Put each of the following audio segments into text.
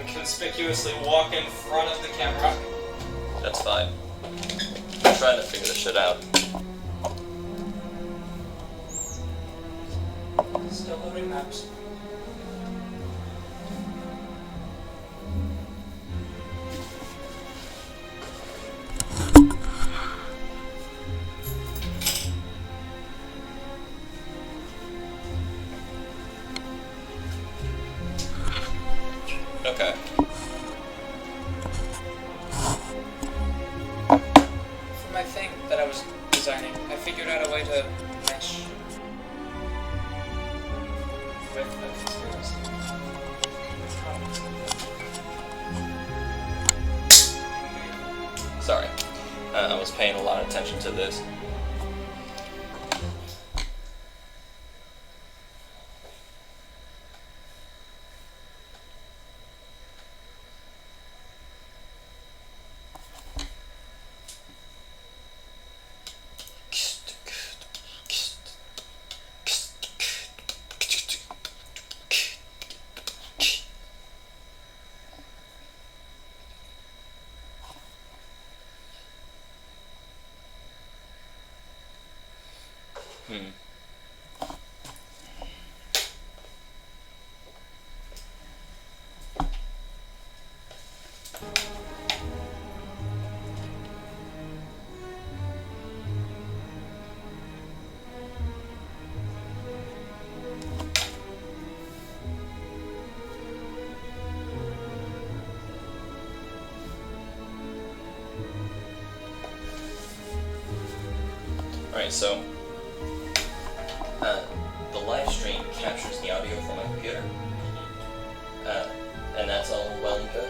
inconspicuously walk in front of the camera. That's fine. I'm trying to figure this shit out. Still loading maps. Okay. For my thing that I was designing, I figured out a way to mesh with the conspiracy. Sorry. I was paying a lot of attention to this. Alright, so the live stream captures the audio from my computer, and that's all well and good.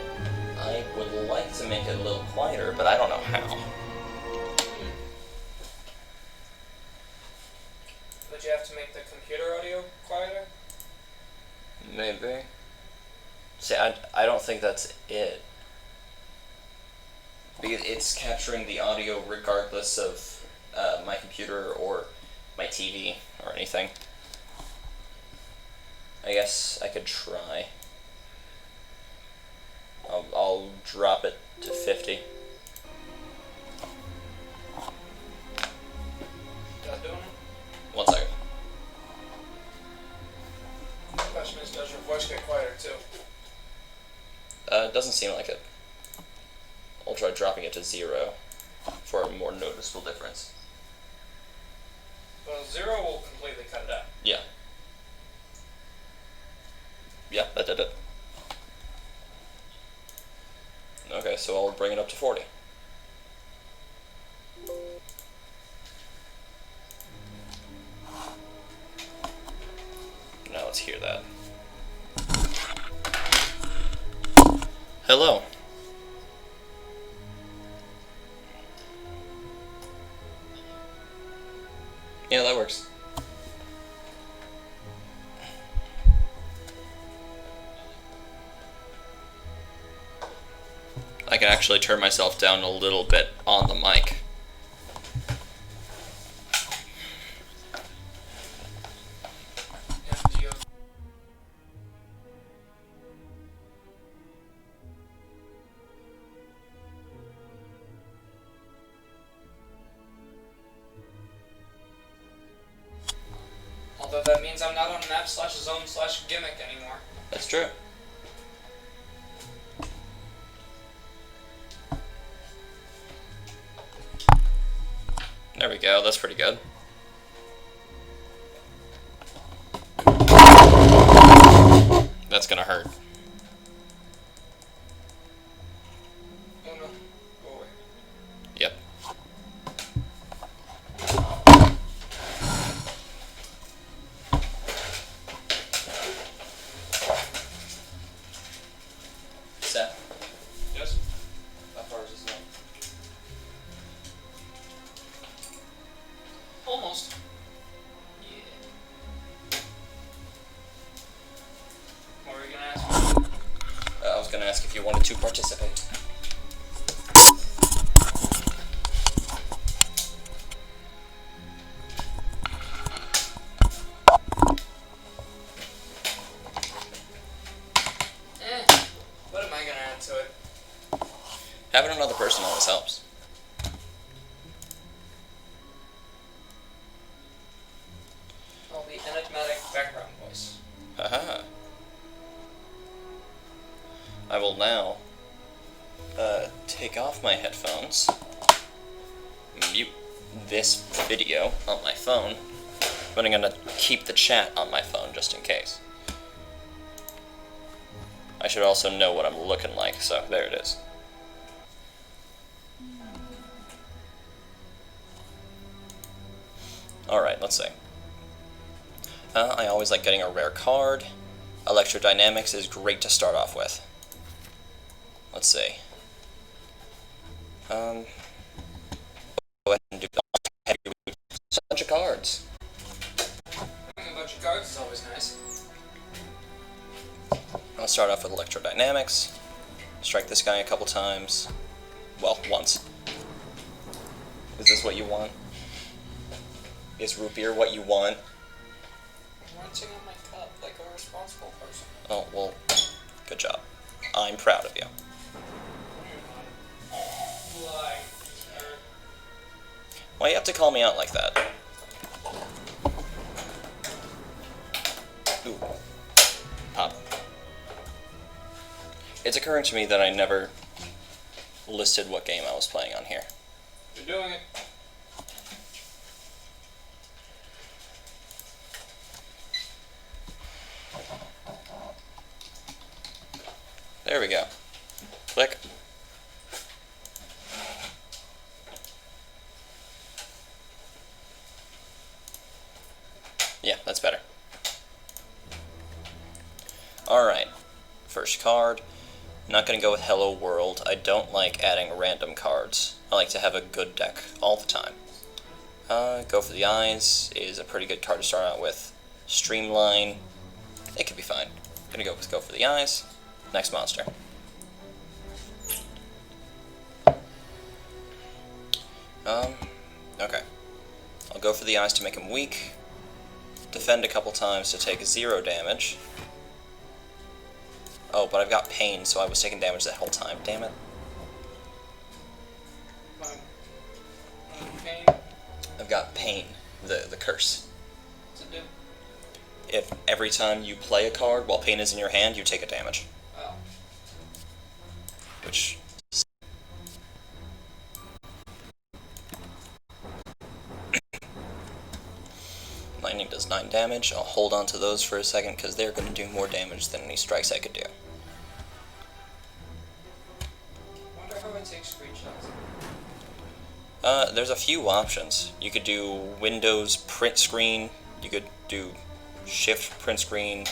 I would like to make it a little quieter, but I don't know how. Would you have to make the computer audio quieter? Maybe. See, I don't think that's it. Because it's capturing the audio regardless of my computer or my TV or anything. I guess I could try. I'll drop it to 50. That doing it? 1 second. The question is, does your voice get quieter too? It doesn't seem like it. I'll try dropping it to 0 for a more noticeable difference. Well, 0 will completely cut it out. Yeah. Yeah, that did it. Okay, so I'll bring it up to 40. Now let's hear that. Hello. Yeah, that works. I can actually turn myself down a little bit on the mic. Although that means I'm not on map/zone/gimmick anymore. That's true. There we go, that's pretty good. That's gonna hurt. Oh no, go away. Yep. Set. Yes? How far is this now? Almost. Yeah. What were you gonna ask me? I was gonna ask if you wanted to participate. What Having another person always helps. Well, the enigmatic background voice. Haha. I will now take off my headphones, mute this video on my phone, but I'm gonna keep the chat on my phone just in case. I should also know what I'm looking like, so there it is. Alright, let's see. I always like getting a rare card. Electrodynamics is great to start off with. Let's see. Go ahead and do a bunch of cards. Having a bunch of cards is always nice. I'll start off with Electrodynamics. Strike this guy a couple times. Well, once. Is this what you want? Is root beer what you want? I'm rinsing on my cup like a responsible person. Oh, well, good job. I'm proud of you. Why you have to call me out like that? Ooh. Pop. It's occurring to me that I never listed what game I was playing on here. You're doing it. There we go. Click. Yeah, that's better. Alright. First card. Not gonna go with Hello World. I don't like adding random cards. I like to have a good deck all the time. Go for the Eyes is a pretty good card to start out with. Streamline. It could be fine. Gonna go with Go for the Eyes. Next monster. Okay. I'll go for the Eyes to make him weak. Defend a couple times to take 0 damage. Oh, but I've got Pain, so I was taking damage that whole time. Damn it. Pain. I've got Pain, the curse. What's it do? If every time you play a card while Pain is in your hand, you take a damage. Oh. Which... Lightning does 9 damage. I'll hold on to those for a second because they're going to do more damage than any strikes I could do. I wonder how I take screenshots. There's a few options. You could do Windows print screen. You could do Shift print screen.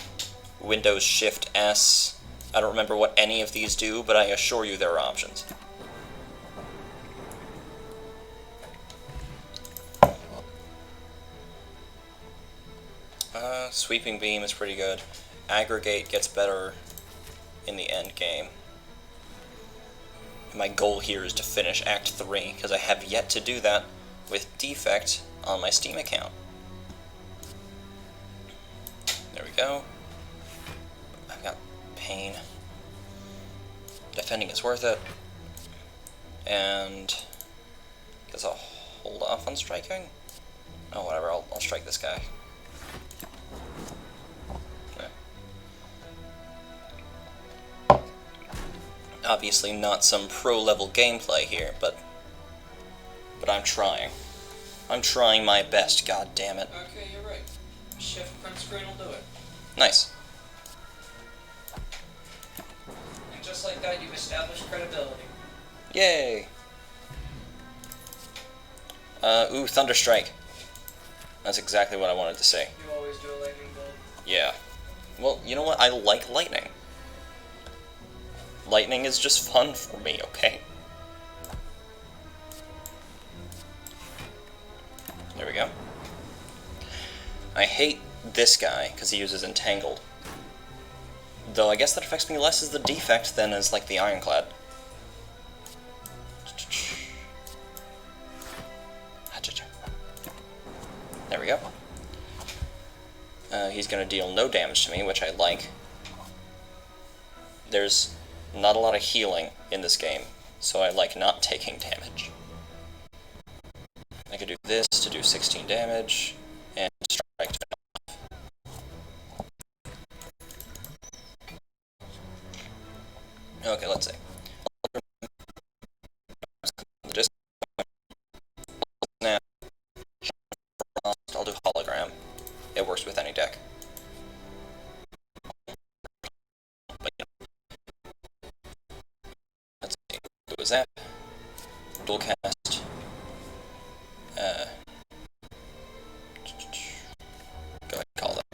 Windows Shift S. I don't remember what any of these do, but I assure you there are options. Sweeping Beam is pretty good. Aggregate gets better in the end game. My goal here is to finish Act 3, because I have yet to do that with Defect on my Steam account. There we go. I've got Pain. Defending is worth it. And guess I'll hold off on striking. Oh, whatever, I'll strike this guy. Obviously not some pro-level gameplay here, but I'm trying. I'm trying my best, god damn it. Okay, you're right. Shift print screen will do it. Nice. And just like that, you've established credibility. Yay! Ooh, Thunderstrike. That's exactly what I wanted to say. You always do a lightning bolt. Yeah. Well, you know what? I like lightning. Lightning is just fun for me, okay? There we go. I hate this guy, because he uses Entangled. Though I guess that affects me less as the Defect than as, like, the Ironclad. There we go. He's gonna deal no damage to me, which I like. There's not a lot of healing in this game, so I like not taking damage. I could do this to do 16 damage, and strike to off. Okay, let's see. Just now, I'll do hologram. It works with any deck. Let's see. Do a zap. Dual cast. Go ahead and call that.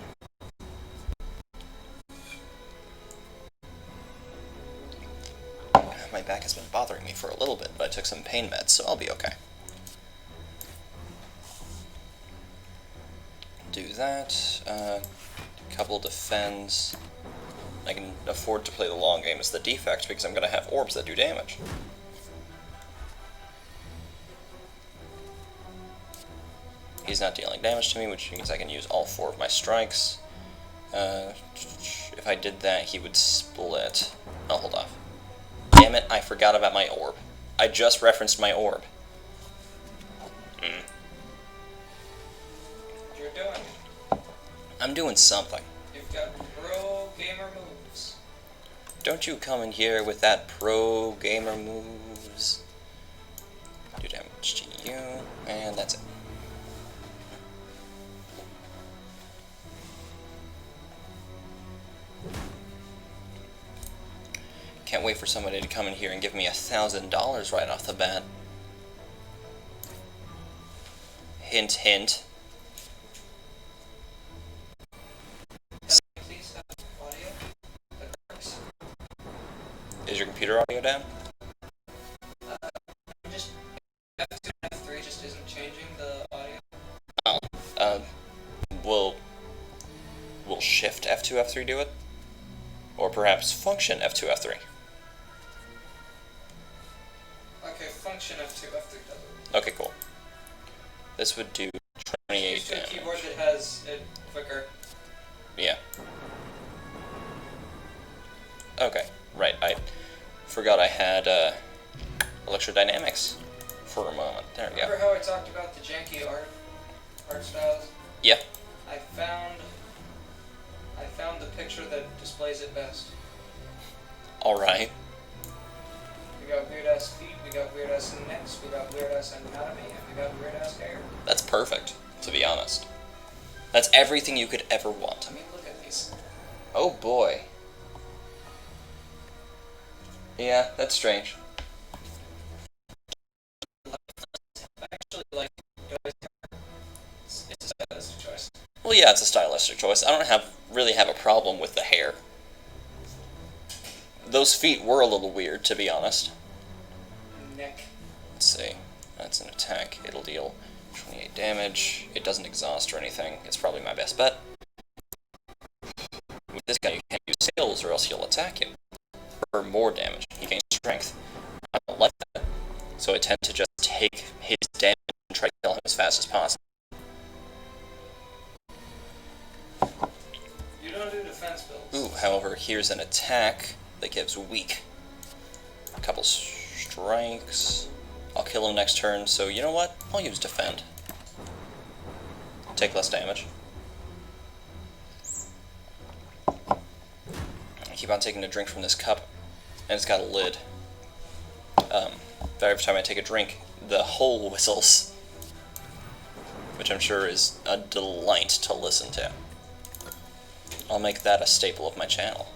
My back has been bothering me for a little bit, but I took some pain meds, so I'll be okay. Do that. Couple defends. I can afford to play the long game as the Defect because I'm going to have orbs that do damage. He's not dealing damage to me, which means I can use all 4 of my strikes. If I did that, he would split. I'll hold off. Damn it, I forgot about my orb. I just referenced my orb. You're doing it. I'm doing something. You've got pro gamer moves. Don't you come in here with that pro gamer moves. Do damage to you, and that's it. Can't wait for somebody to come in here and give me $1,000 right off the bat. Hint, hint. Please have audio that works. Is your computer audio down? Just F2 and F3 just isn't changing the audio. Oh, will Shift F2, F3 do it? Or perhaps Function F2, F3? Okay, function F2, F3 does it. Okay, cool. This would do 28 Use a damage. keyboard that has it quicker. Yeah. Okay, right. I forgot I had electrodynamics for a moment. There we go. Remember how I talked about the janky art styles? Yeah. I found the picture that displays it best. Alright. We got weird ass feet, we got weird ass necks, we got weird ass anatomy, and we got weird ass hair. That's perfect, to be honest. That's everything you could ever want. I mean, look at these. Oh boy. Yeah, that's strange. I actually like Joey's hair. It's a stylistic choice. Well, yeah, it's a stylistic choice. I don't really have a problem with the hair. Those feet were a little weird, to be honest. Neck. Let's see. That's an attack. It'll deal 28 damage. It doesn't exhaust or anything. It's probably my best bet. With this guy, you can't use sails or else he'll attack you. For more damage. He gains strength. I don't like that. So I tend to just take his damage and try to kill him as fast as possible. You don't do defense builds. Ooh, however, here's an attack that gives weak. A couple strikes. I'll kill him next turn, so you know what? I'll use defend. Take less damage. I keep on taking a drink from this cup, and it's got a lid. Every time I take a drink, the hole whistles, which I'm sure is a delight to listen to. I'll make that a staple of my channel.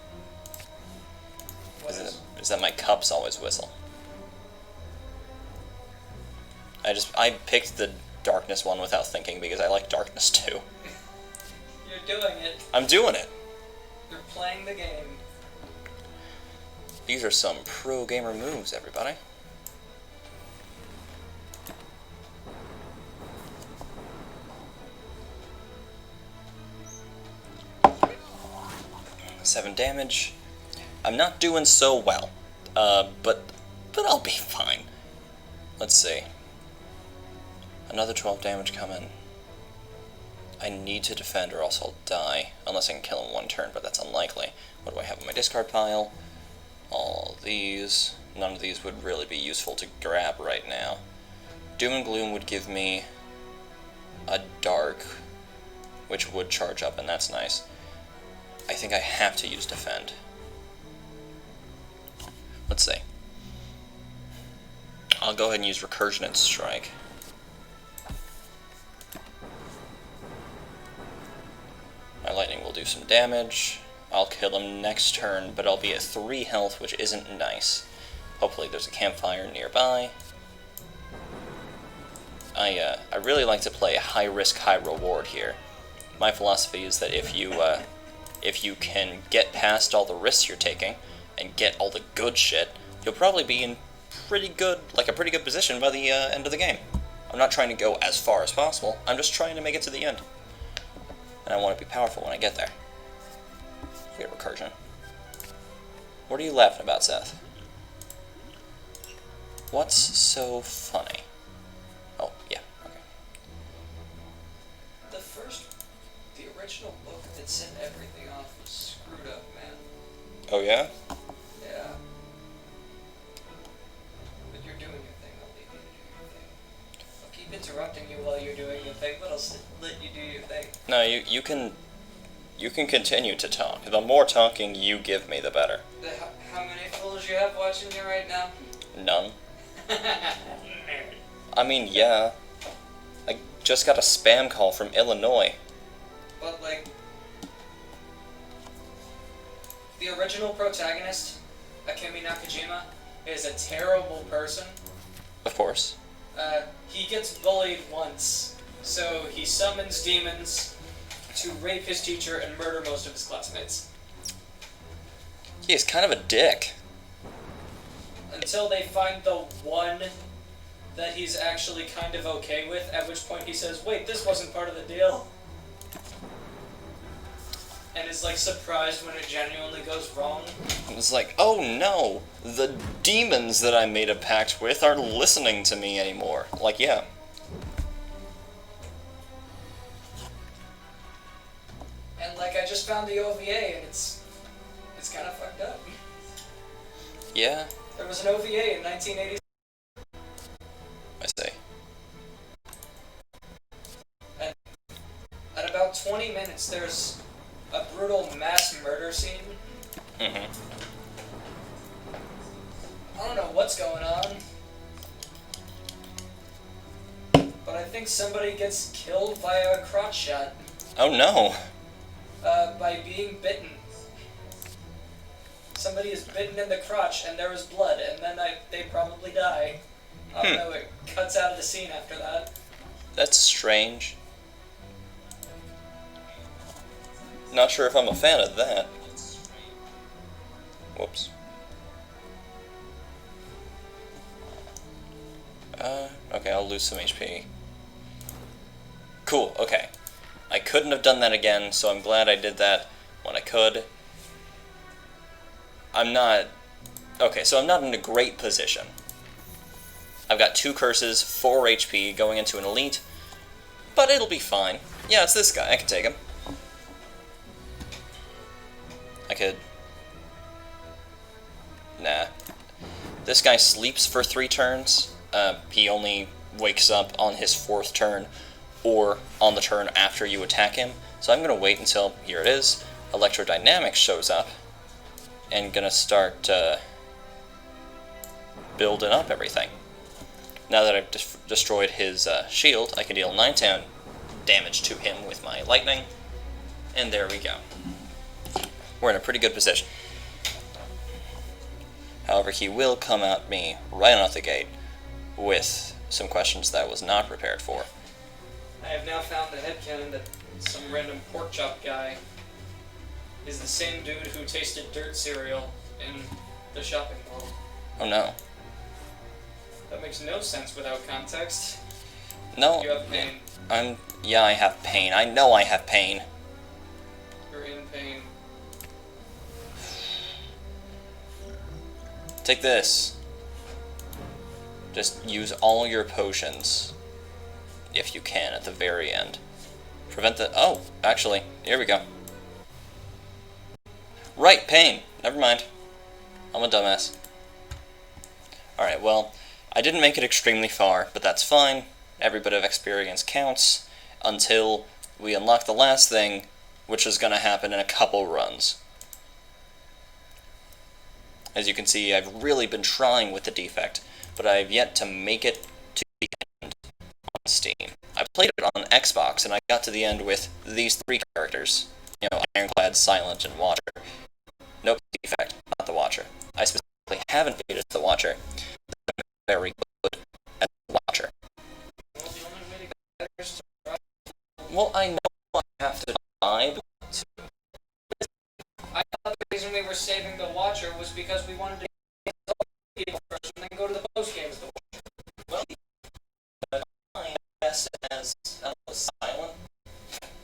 Is that my cups always whistle. I picked the darkness one without thinking because I like darkness too. You're doing it. I'm doing it. You're playing the game. These are some pro gamer moves, everybody. Seven damage. I'm not doing so well, but I'll be fine. Let's see. Another 12 damage coming. I need to defend or else I'll die, unless I can kill him one turn, but that's unlikely. What do I have in my discard pile? All these. none of these would really be useful to grab right now. Doom and Gloom would give me a Dark, which would charge up, and that's nice. I think I have to use Defend. Let's see. I'll go ahead and use Recursion and Strike. My Lightning will do some damage. I'll kill him next turn, but I'll be at 3 health, which isn't nice. Hopefully there's a campfire nearby. I really like to play high risk, high reward here. My philosophy is that if you can get past all the risks you're taking and get all the good shit, you'll probably be in a pretty good position by the end of the game. I'm not trying to go as far as possible. I'm just trying to make it to the end. And I want to be powerful when I get there. Get Recursion. What are you laughing about, Seth? What's so funny? Oh, yeah, okay. The original book that sent everything off was screwed up, man. Oh, yeah? Yeah. But you're doing your thing, I'll leave you to do your thing. I'll keep interrupting you while you're doing your thing, but I'll still let you do your thing. No, you can continue to talk. The more talking you give me, the better. How many fools you have watching you right now? None. I mean, yeah. I just got a spam call from Illinois. But, like, the original protagonist, Akemi Nakajima, is a terrible person. Of course. He gets bullied once, so he summons demons to rape his teacher and murder most of his classmates. He's kind of a dick. Until they find the one that he's actually kind of okay with, at which point he says, wait, this wasn't part of the deal. And is, like, surprised when it genuinely goes wrong. It's like, oh no, the demons that I made a pact with aren't listening to me anymore. Like, yeah. And, like, I just found the OVA, and it's kind of fucked up. Yeah. There was an OVA in 1980. I see. And at about 20 minutes, there's a brutal mass murder scene. Mm-hmm. I don't know what's going on, but I think somebody gets killed by a crotch shot. Oh no. By being bitten. Somebody is bitten in the crotch and there is blood, and then they probably die. I don't know, it cuts out of the scene after that. That's strange. Not sure if I'm a fan of that. Whoops. Okay, I'll lose some HP. Cool, okay. I couldn't have done that again, so I'm glad I did that when I could. Okay, so I'm not in a great position. I've got 2 curses, 4 HP, going into an elite, but it'll be fine. Yeah, it's this guy, I can take him. I could... Nah. This guy sleeps for 3 turns. He only wakes up on his 4th turn, or on the turn after you attack him. So I'm going to wait until, here it is, Electrodynamics shows up, and going to start building up everything. Now that I've destroyed his shield, I can deal 9 damage to him with my lightning, and there we go. We're in a pretty good position. However, he will come at me right off the gate with some questions that I was not prepared for. I have now found the headcanon that some random pork chop guy is the same dude who tasted dirt cereal in the shopping mall. Oh no. That makes no sense without context. No. You have pain. Yeah, I have pain. I know I have pain. You're in pain. Take this. Just use all your potions, if you can, at the very end. Prevent the... Oh, actually, here we go. Right, pain. Never mind. I'm a dumbass. Alright, well, I didn't make it extremely far, but that's fine. Every bit of experience counts until we unlock the last thing, which is going to happen in a couple runs. As you can see, I've really been trying with the Defect, but I've yet to make it to the end on Steam. I played it on Xbox, and I got to the end with these three characters. You know, Ironclad, Silent, and Watcher. Nope, Defect, not the Watcher. I specifically haven't beat it the Watcher. I'm very good at the Watcher. Well, I know I have to die, but I thought the reason we were saving the Watcher was because we wanted to get the people first and then go to the post games. Well, I guess as Silent,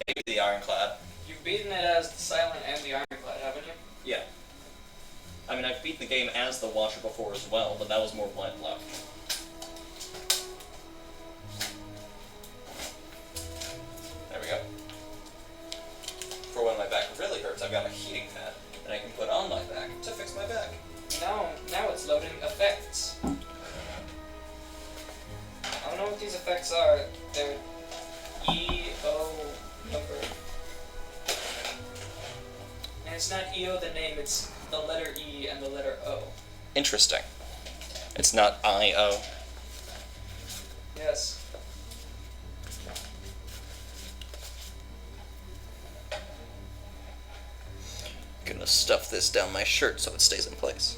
maybe the Ironclad. You've beaten it as the Silent and the Ironclad, haven't you? Yeah. I mean, I've beat the game as the Watcher before as well, but that was more blind luck. There we go. For when my back really hurts, I've got a heating pad that I can put on my back to fix my back. No, now it's loading effects. I don't know what these effects are. They're EO number. And it's not EO the name, it's the letter E and the letter O. Interesting. It's not I-O. Yes. Gonna stuff this down my shirt so it stays in place.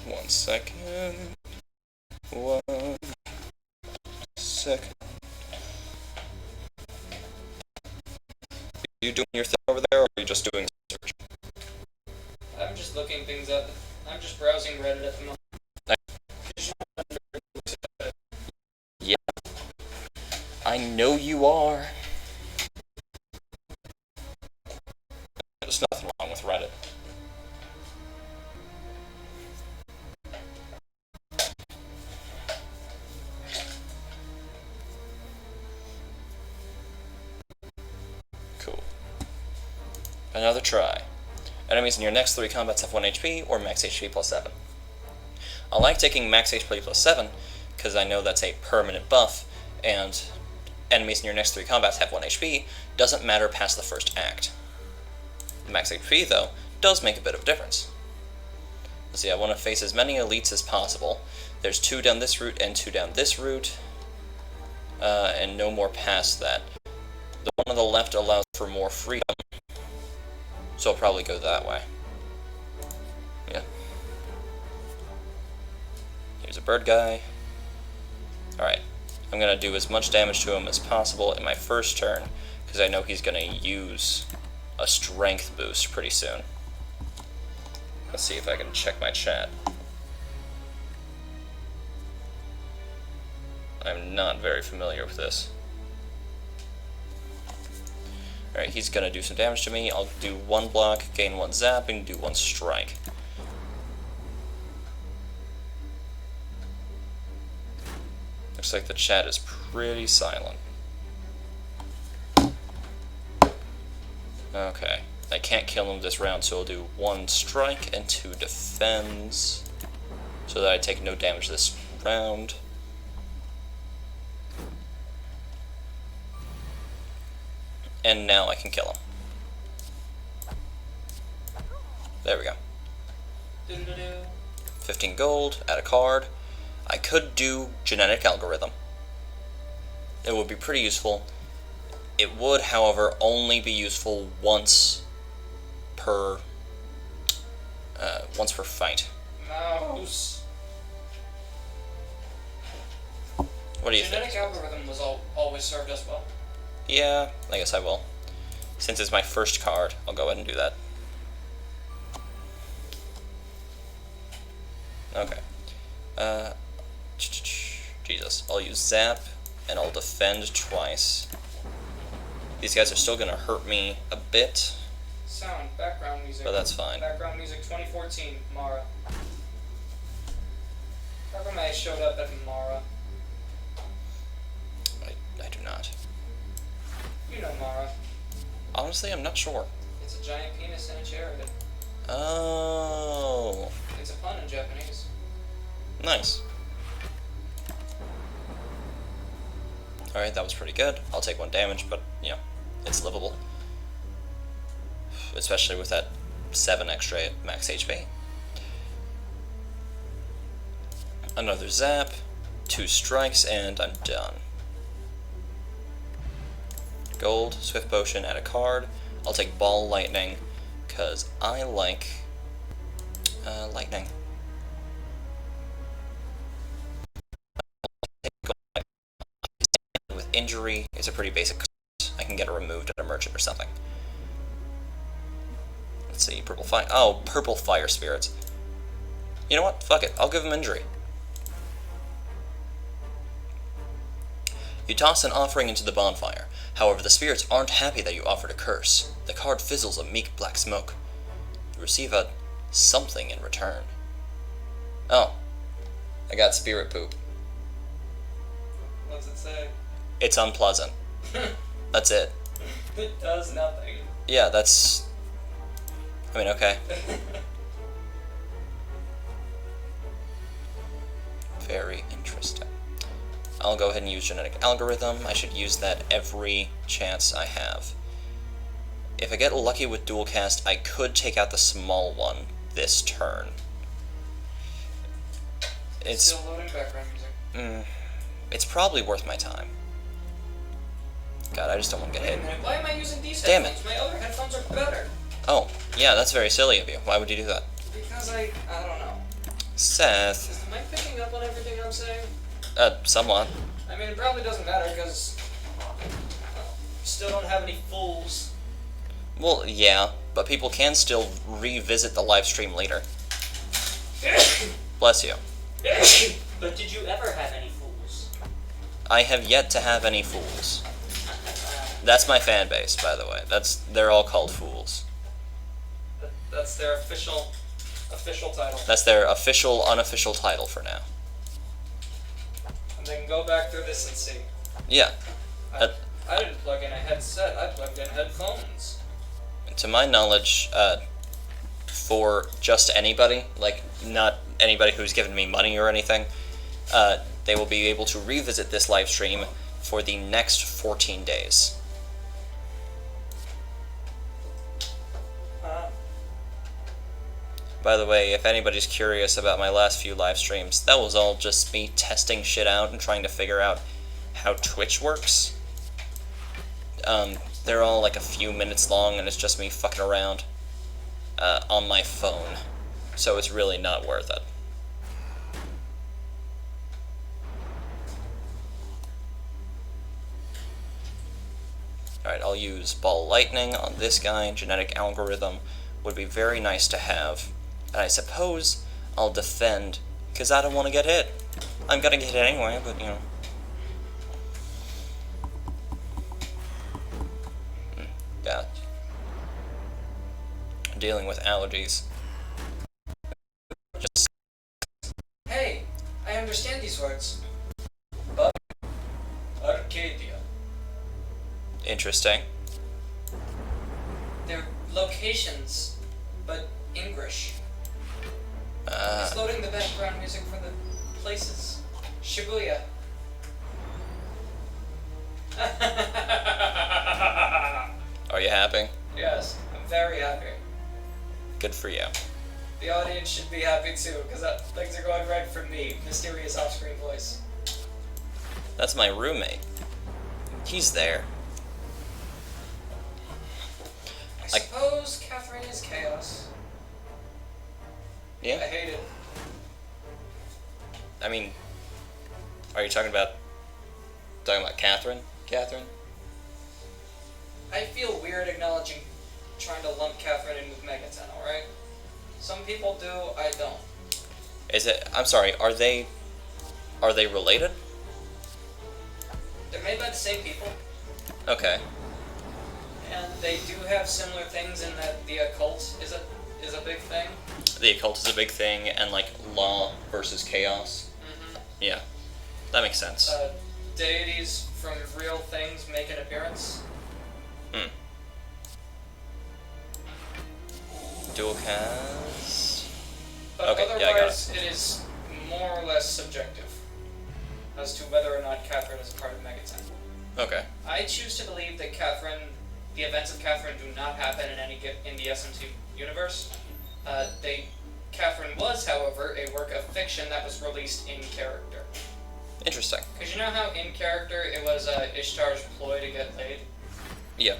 One second. 1 second. Are you doing your thing over there, or are you just doing research? I'm just looking things up. I'm just browsing Reddit at the moment. Yeah. I know you are. There's nothing wrong with Reddit. Cool. Another try. Enemies in your next 3 combats have 1 HP or max HP plus 7. I like taking max HP plus 7 because I know that's a permanent buff, and enemies in your next 3 combats have 1 HP, doesn't matter past the first act. The max HP, though, does make a bit of a difference. Let's see, I want to face as many elites as possible. There's 2 down this route and 2 down this route, and no more past that. The one on the left allows for more freedom, so I'll probably go that way. Yeah. Here's a bird guy. Alright, I'm going to do as much damage to him as possible in my first turn, because I know he's going to use a strength boost pretty soon. Let's see if I can check my chat. I'm not very familiar with this. Alright, he's going to do some damage to me. I'll do 1 block, gain 1 zap, and do 1 strike. Looks like the chat is pretty silent. Okay, I can't kill him this round, so I'll do 1 strike and 2 defends, so that I take no damage this round. And now I can kill him. There we go. 15 gold, add a card. I could do genetic algorithm. It would be pretty useful. It would, however, only be useful once per fight. Mouse. What do you think? Genetic algorithm was always served us well. Yeah, I guess I will. Since it's my first card, I'll go ahead and do that. Okay. Jesus. I'll use Zap, and I'll defend twice. These guys are still going to hurt me a bit. Sound, background music. But that's fine. Background music 2014, Mara. How come I showed up at Mara? I do not. You know Mara. Honestly, I'm not sure. It's a giant penis in a chariot. Oh. It's a pun in Japanese. Nice. Alright, that was pretty good. I'll take 1 damage, but, you know, it's livable. Especially with that 7 extra at max HP. Another zap, 2 strikes, and I'm done. Gold, Swift Potion, add a card. I'll take Ball Lightning, because I like lightning. With injury, it's a pretty basic card. I can get it removed at a merchant or something. Let's see, purple fire. Oh, purple fire spirits. You know what? Fuck it. I'll give him injury. You toss an offering into the bonfire. However, the spirits aren't happy that you offered a curse. The card fizzles a meek black smoke. You receive a something in return. Oh. I got spirit poop. What's it say? It's unpleasant. That's it. It does nothing. Yeah, that's... I mean, okay. Very interesting. I'll go ahead and use genetic algorithm. I should use that every chance I have. If I get lucky with dual cast, I could take out the small one this turn. It's still loading background music. It's probably worth my time. God, I just don't want to get hit. Wait a minute, why am I using these Damn headphones? My other headphones are better. Oh, yeah, that's very silly of you. Why would you do that? Because I don't know. Seth. Is the mic picking up on everything I'm saying? Somewhat. I mean, it probably doesn't matter because still don't have any fools. Well, yeah, but people can still revisit the live stream later. Bless you. But did you ever have any fools? I have yet to have any fools. That's my fan base, by the way. They're all called fools. That's their official title. That's their official, unofficial title for now. And they can go back through this and see. Yeah. I didn't plug in a headset, I plugged in headphones. To my knowledge, for just anybody, like not anybody who's given me money or anything, they will be able to revisit this live stream for the next 14 days. By the way, if anybody's curious about my last few live streams, that was all just me testing shit out and trying to figure out how Twitch works. They're all like a few minutes long, and it's just me fucking around on my phone, so it's really not worth it. Alright, I'll use Ball Lightning on this guy. Genetic Algorithm would be very nice to have. And I suppose I'll defend, because I don't want to get hit. I'm gonna get hit anyway, but you know. Yeah. Dealing with allergies. Just... Hey, I understand these words. But Arcadia. Interesting. They're locations, but English. It's loading the background music for the places. Shibuya. Are you happy? Yes, I'm very happy. Good for you. The audience should be happy too, because things are going right for me. Mysterious off-screen voice. That's my roommate. He's there. I suppose Catherine is chaos. Yeah. I hate it. I mean, are you talking about Catherine? Catherine? I feel weird trying to lump Catherine in with Megaton, alright? Some people do, I don't. Is it? I'm sorry. Are they related? They're made by the same people, Okay. and they do have similar things in that the occult is a big thing. The occult is a big thing, and like law versus chaos. Mm-hmm. Yeah, that makes sense. Deities from real things make an appearance. dual cast. But Okay, yeah, I got otherwise, it is more or less subjective as to whether or not Catherine is a part of Megaten. Okay. I choose to believe that the events of Catherine do not happen in the SMT universe. Catherine was, however, a work of fiction that was released in character. Interesting. Because you know how in character it was Ishtar's ploy to get laid? Yeah.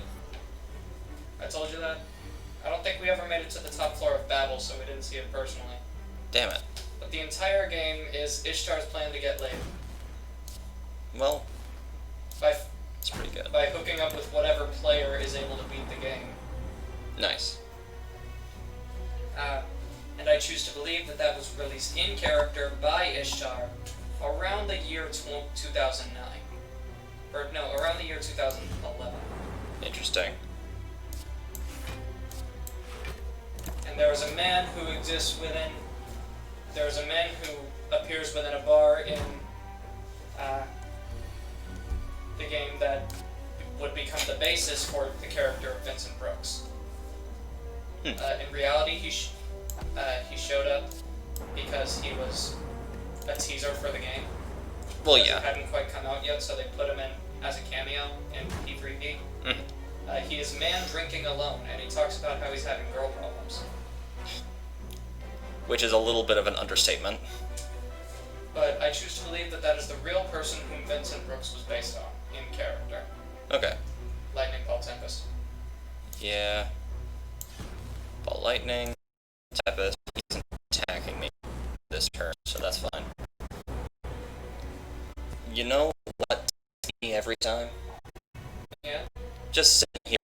I told you that? I don't think we ever made it to the top floor of Babel, so we didn't see it personally. Damn it. But the entire game is Ishtar's plan to get laid. Well, By it's pretty good. by hooking up with whatever player is able to beat the game. Nice. And I choose to believe that that was released in character by Ishtar around the year 2009. Or no, around the year 2011. Interesting. And there is a man who exists within... There is a man who appears within a bar in the game that would become the basis for the character of Vincent Brooks. In reality, he showed up because he was a teaser for the game. Well, It yeah. hadn't quite come out yet, so they put him in as a cameo in P3P. He is man drinking alone, and he talks about how he's having girl problems. Which is a little bit of an understatement. But I choose to believe that that is the real person whom Vincent Brooks was based on, in character. Okay. Lightning Ball Tempest. Yeah. Ball lightning. Tempest isn't attacking me this turn, so that's fine. You know what me every time? Yeah? Just sitting here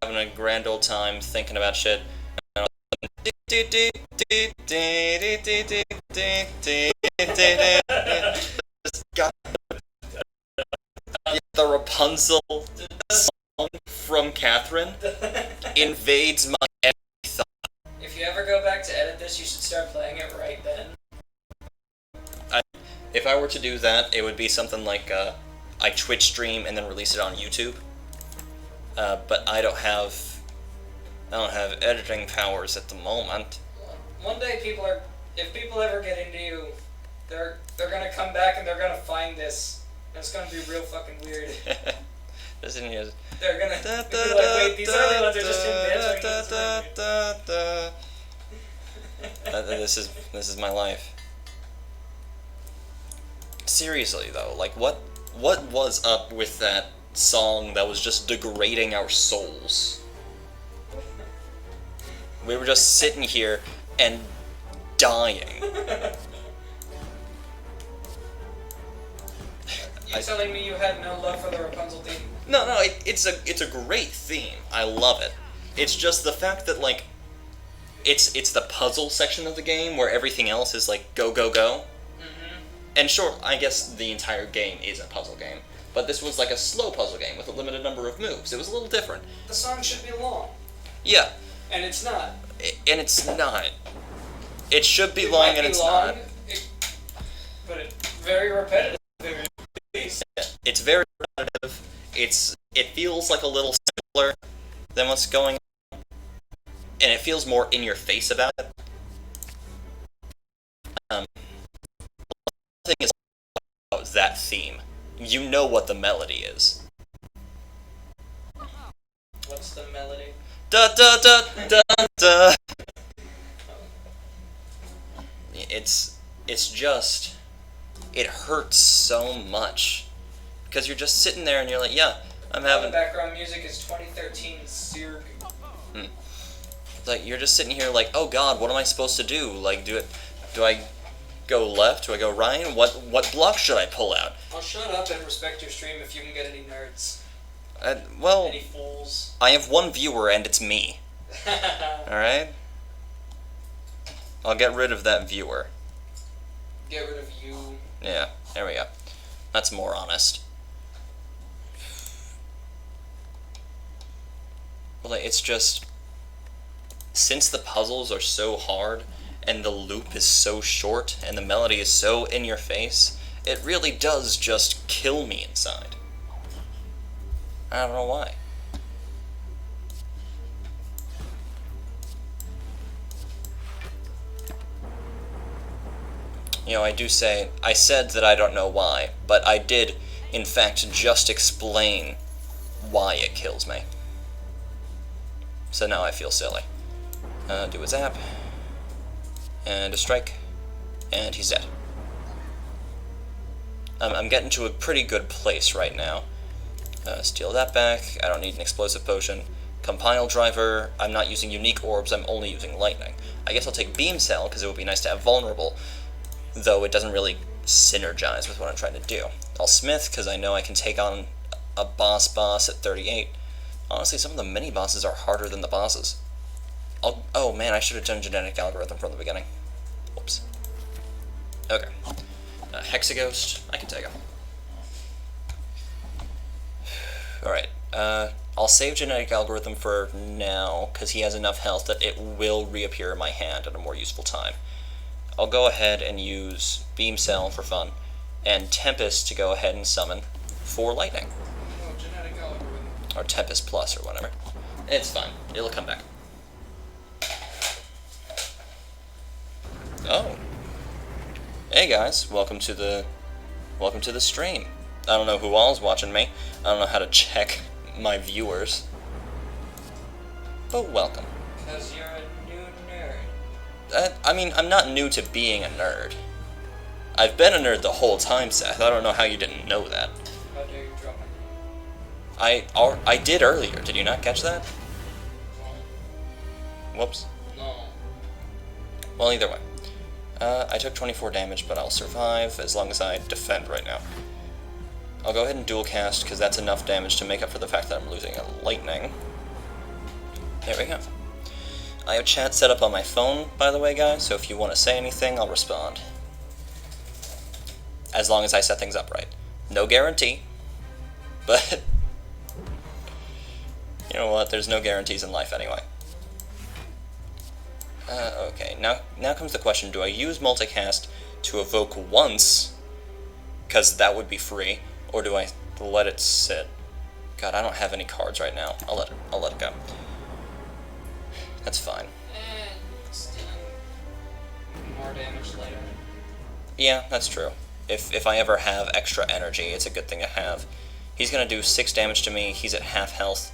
having a grand old time thinking about shit. Just got the Rapunzel song from Catherine invades my every thought. If you ever go back to edit this, you should start playing it right then. If I were to do that, it would be something like I Twitch stream and then release it on YouTube. But I don't have editing powers at the moment. One day if people ever get into you, they're gonna come back and they're gonna find this, and it's gonna be real fucking weird. They're gonna be like, wait, these early ones are just him dancing. This is my life. Seriously though, like what was up with that song that was just degrading our souls? We were just sitting here and dying. You telling me you had no love for the Rapunzel theme? No, it's a great theme. I love it. It's just the fact that like it's the puzzle section of the game where everything else is like go go go. And sure, I guess the entire game is a puzzle game, but this was like a slow puzzle game with a limited number of moves. It was a little different. The song should be long. Yeah. And it's not. And it's not. It should be long and it's not. But it's very repetitive. It's very repetitive. It feels like a little simpler than what's going on. And it feels more in your face about it. The thing is about that theme. You know what the melody is. What's the melody? Da da da da da. It's just, it hurts so much because you're just sitting there and you're like, yeah, I'm having. The background music is 2013 Zerg. Like you're just sitting here like, oh God, what am I supposed to do? Like, do I go left? Do I go right? What block should I pull out? I'll shut up and respect your stream if you can get any nerds. Well, Any fools. I have one viewer and it's me. Alright? I'll get rid of that viewer. Get rid of you. Yeah, there we go. That's more honest. Well, it's just, since the puzzles are so hard, and the loop is so short, and the melody is so in your face, it really does just kill me inside. I don't know why. You know, I said that I don't know why, but I did, in fact, just explain why it kills me. So now I feel silly. Do a zap, and a strike, and he's dead. I'm getting to a pretty good place right now. Steal that back, I don't need an explosive potion. Compile driver, I'm not using unique orbs, I'm only using lightning. I guess I'll take beam cell, because it would be nice to have vulnerable, though it doesn't really synergize with what I'm trying to do. I'll smith, because I know I can take on a boss at 38. Honestly, some of the mini-bosses are harder than the bosses. Oh man, I should have done genetic algorithm from the beginning. Whoops. Okay. Hexaghost, I can take him. Alright, I'll save genetic algorithm for now, because he has enough health that it will reappear in my hand at a more useful time. I'll go ahead and use Beam Cell for fun, and Tempest to go ahead and summon for lightning. Oh, genetic algorithm. Or Tempest Plus, or whatever. It's fine, it'll come back. Oh. Hey guys, welcome to the stream. I don't know who all's watching me. I don't know how to check my viewers. But welcome. Because you're a new nerd. I mean, I'm not new to being a nerd. I've been a nerd the whole time, Seth. I don't know how you didn't know that. How dare you drop my name? I did earlier. Did you not catch that? No. Whoops. No. Well, either way. I took 24 damage, but I'll survive as long as I defend right now. I'll go ahead and dual cast, because that's enough damage to make up for the fact that I'm losing a lightning. There we go. I have chat set up on my phone, by the way, guys, so if you want to say anything, I'll respond. As long as I set things up right. No guarantee, but you know what, there's no guarantees in life anyway. Okay, now comes the question, do I use multicast to evoke once, because that would be free, or do I let it sit? God, I don't have any cards right now. I'll let it go. That's fine. Still more damage later. Yeah, that's true. If I ever have extra energy, it's a good thing to have. He's gonna do 6 damage to me. He's at half health.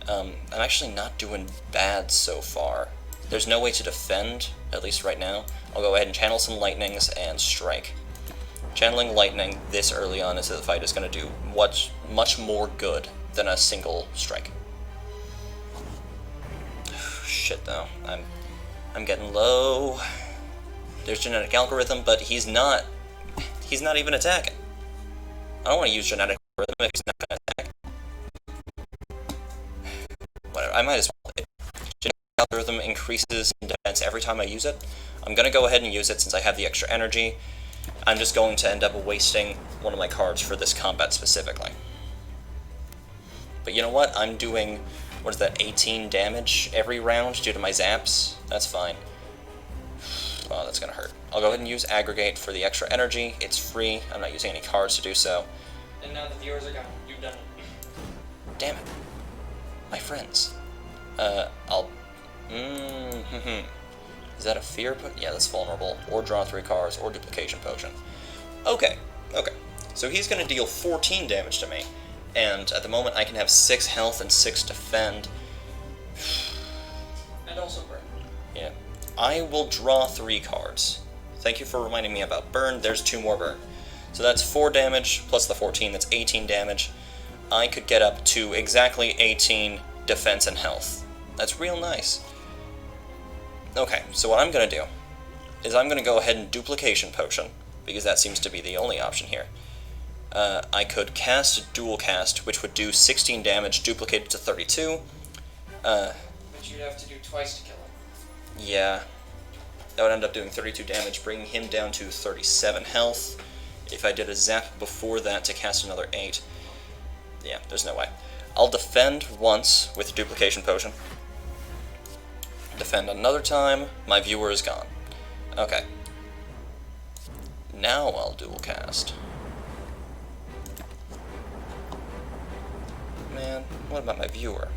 I'm actually not doing bad so far. There's no way to defend, at least right now. I'll go ahead and channel some lightnings and strike. Channeling lightning this early on into the fight is going to do much more good than a single strike. Shit though, I'm getting low. There's genetic algorithm, but he's not even attacking. I don't want to use genetic algorithm if he's not going to attack. Whatever, I might as well. Genetic algorithm increases in defense every time I use it. I'm going to go ahead and use it since I have the extra energy. I'm just going to end up wasting one of my cards for this combat specifically. But you know what? I'm doing, what is that, 18 damage every round due to my zaps? That's fine. Oh, that's gonna hurt. I'll go ahead and use Aggregate for the extra energy. It's free. I'm not using any cards to do so. And now the viewers are gone. You've done it. Damn it. My friends. Is that a fear put? Yeah, that's vulnerable. Or draw 3 cards, or duplication potion. Okay. So he's gonna deal 14 damage to me. And at the moment I can have 6 health and 6 defend. And also burn. Yeah. I will draw 3 cards. Thank you for reminding me about burn. There's 2 more burn. So that's 4 damage, plus the 14, that's 18 damage. I could get up to exactly 18 defense and health. That's real nice. Okay, so what I'm going to do is I'm going to go ahead and duplication potion, because that seems to be the only option here. I could cast a dual cast, which would do 16 damage, duplicated to 32. But you'd have to do twice to kill him. Yeah, that would end up doing 32 damage, bringing him down to 37 health. If I did a zap before that to cast another 8, yeah, there's no way. I'll defend once with duplication potion. Defend another time, my viewer is gone. Okay. Now I'll dual cast. Man, what about my viewer?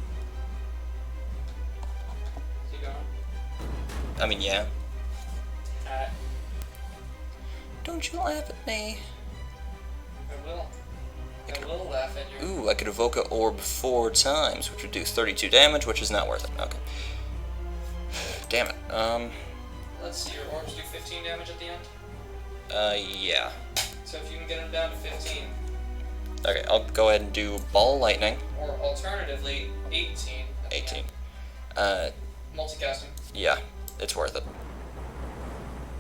Is he gone? I mean, yeah. Don't you laugh at me. I will. I will laugh at you. Ooh, I could evoke a orb 4 times, which would do 32 damage, which is not worth it. Okay. Damn it. Let's see, your orbs do 15 damage at the end? Yeah. So if you can get them down to 15. Okay, I'll go ahead and do Ball Lightning. Or alternatively, 18. 18. Multicasting. Yeah, it's worth it.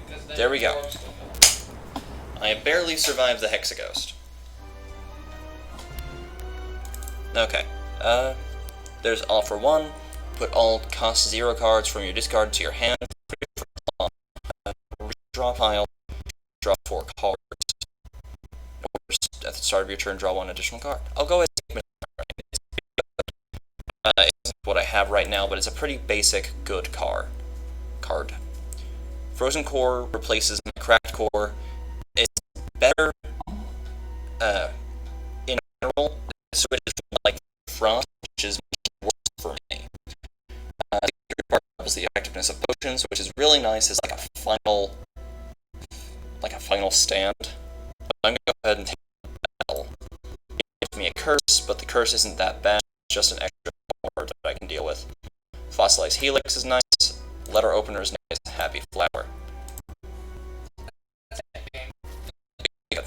Because then There we your go. orbs will fill. I barely survived the Hexaghost. Okay, there's all for one. Put all cost 0 cards from your discard to your hand. Draw pile. Draw 4 cards. At the start of your turn, draw 1 additional card. I'll go ahead and take it isn't what I have right now, but it's a pretty basic, good card. Frozen Core replaces my Cracked Core. It's better, in general, switches from like Frost, which is much worse for me. The secret part doubles the effectiveness of potions, which is really nice as like a final stand. But I'm gonna go ahead and take battle. It gives me a curse, but the curse isn't that bad. It's just an extra word that I can deal with. Fossilized Helix is nice. Letter Opener is nice. Happy Flower. Good.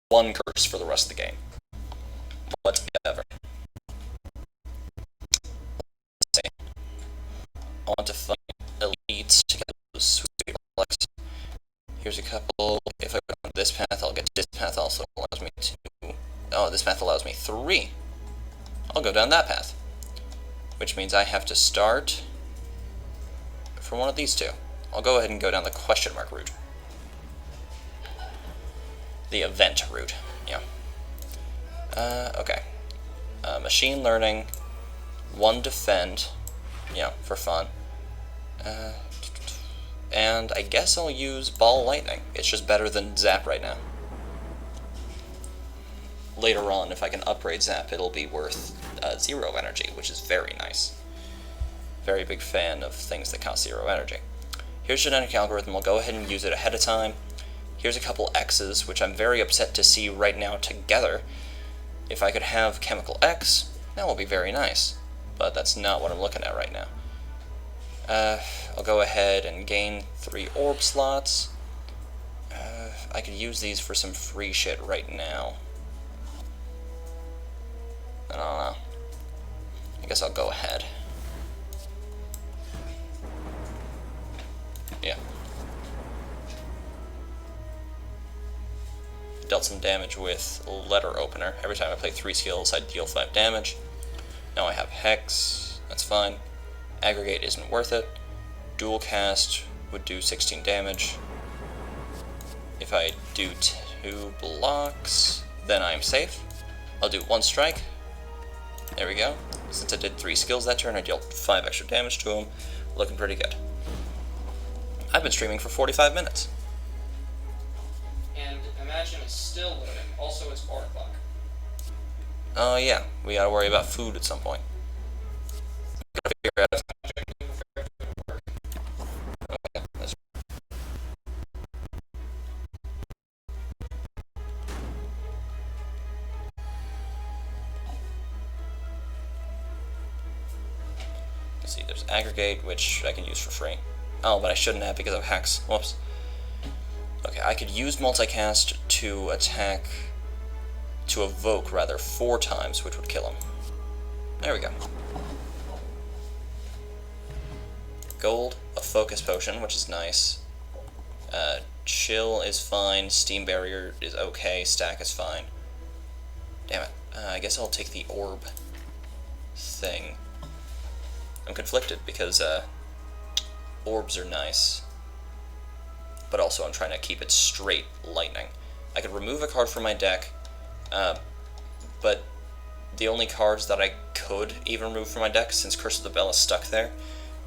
One curse for the rest of the game. Whatever. Let's see. I want to find elites to get those sweet relics. Here's a couple. If I go down this path, I'll get this path. Also allows me to. Oh, this path allows me 3. I'll go down that path, which means I have to start from one of these two. I'll go ahead and go down the question mark route. The event route, yeah. Okay. Machine learning, 1 defend, yeah, for fun. And I guess I'll use Ball Lightning. It's just better than Zap right now. Later on, if I can upgrade Zap, it'll be worth 0 energy, which is very nice. Very big fan of things that cost 0 energy. Here's Genetic Algorithm. I'll go ahead and use it ahead of time. Here's a couple X's, which I'm very upset to see right now together. If I could have Chemical X, that would be very nice. But that's not what I'm looking at right now. I'll go ahead and gain 3 orb slots. I could use these for some free shit right now. I don't know. I guess I'll go ahead. Yeah. Dealt some damage with Letter Opener. Every time I play 3 skills, I deal 5 damage. Now I have Hex. That's fine. Aggregate isn't worth it. Dual Cast would do 16 damage. If I do 2 blocks, then I'm safe. I'll do 1 strike. There we go. Since I did 3 skills that turn, I dealt 5 extra damage to him. Looking pretty good. I've been streaming for 45 minutes. And imagine it's still loading. Also, it's 4 o'clock. Oh yeah, we gotta worry about food at some point. Gotta figure out. Okay, that's... Let's see, there's Aggregate, which I can use for free. Oh, but I shouldn't have because of Hex. Whoops. Okay, I could use Multicast to attack, to evoke, rather, 4 times, which would kill him. There we go. Gold, a Focus Potion, which is nice. Chill is fine, Steam Barrier is okay, Stack is fine. Damn it. I guess I'll take the Orb thing. I'm conflicted because, orbs are nice, but also I'm trying to keep it straight lightning. I could remove a card from my deck, but the only cards that I could even remove from my deck, since Curse of the Bell is stuck there,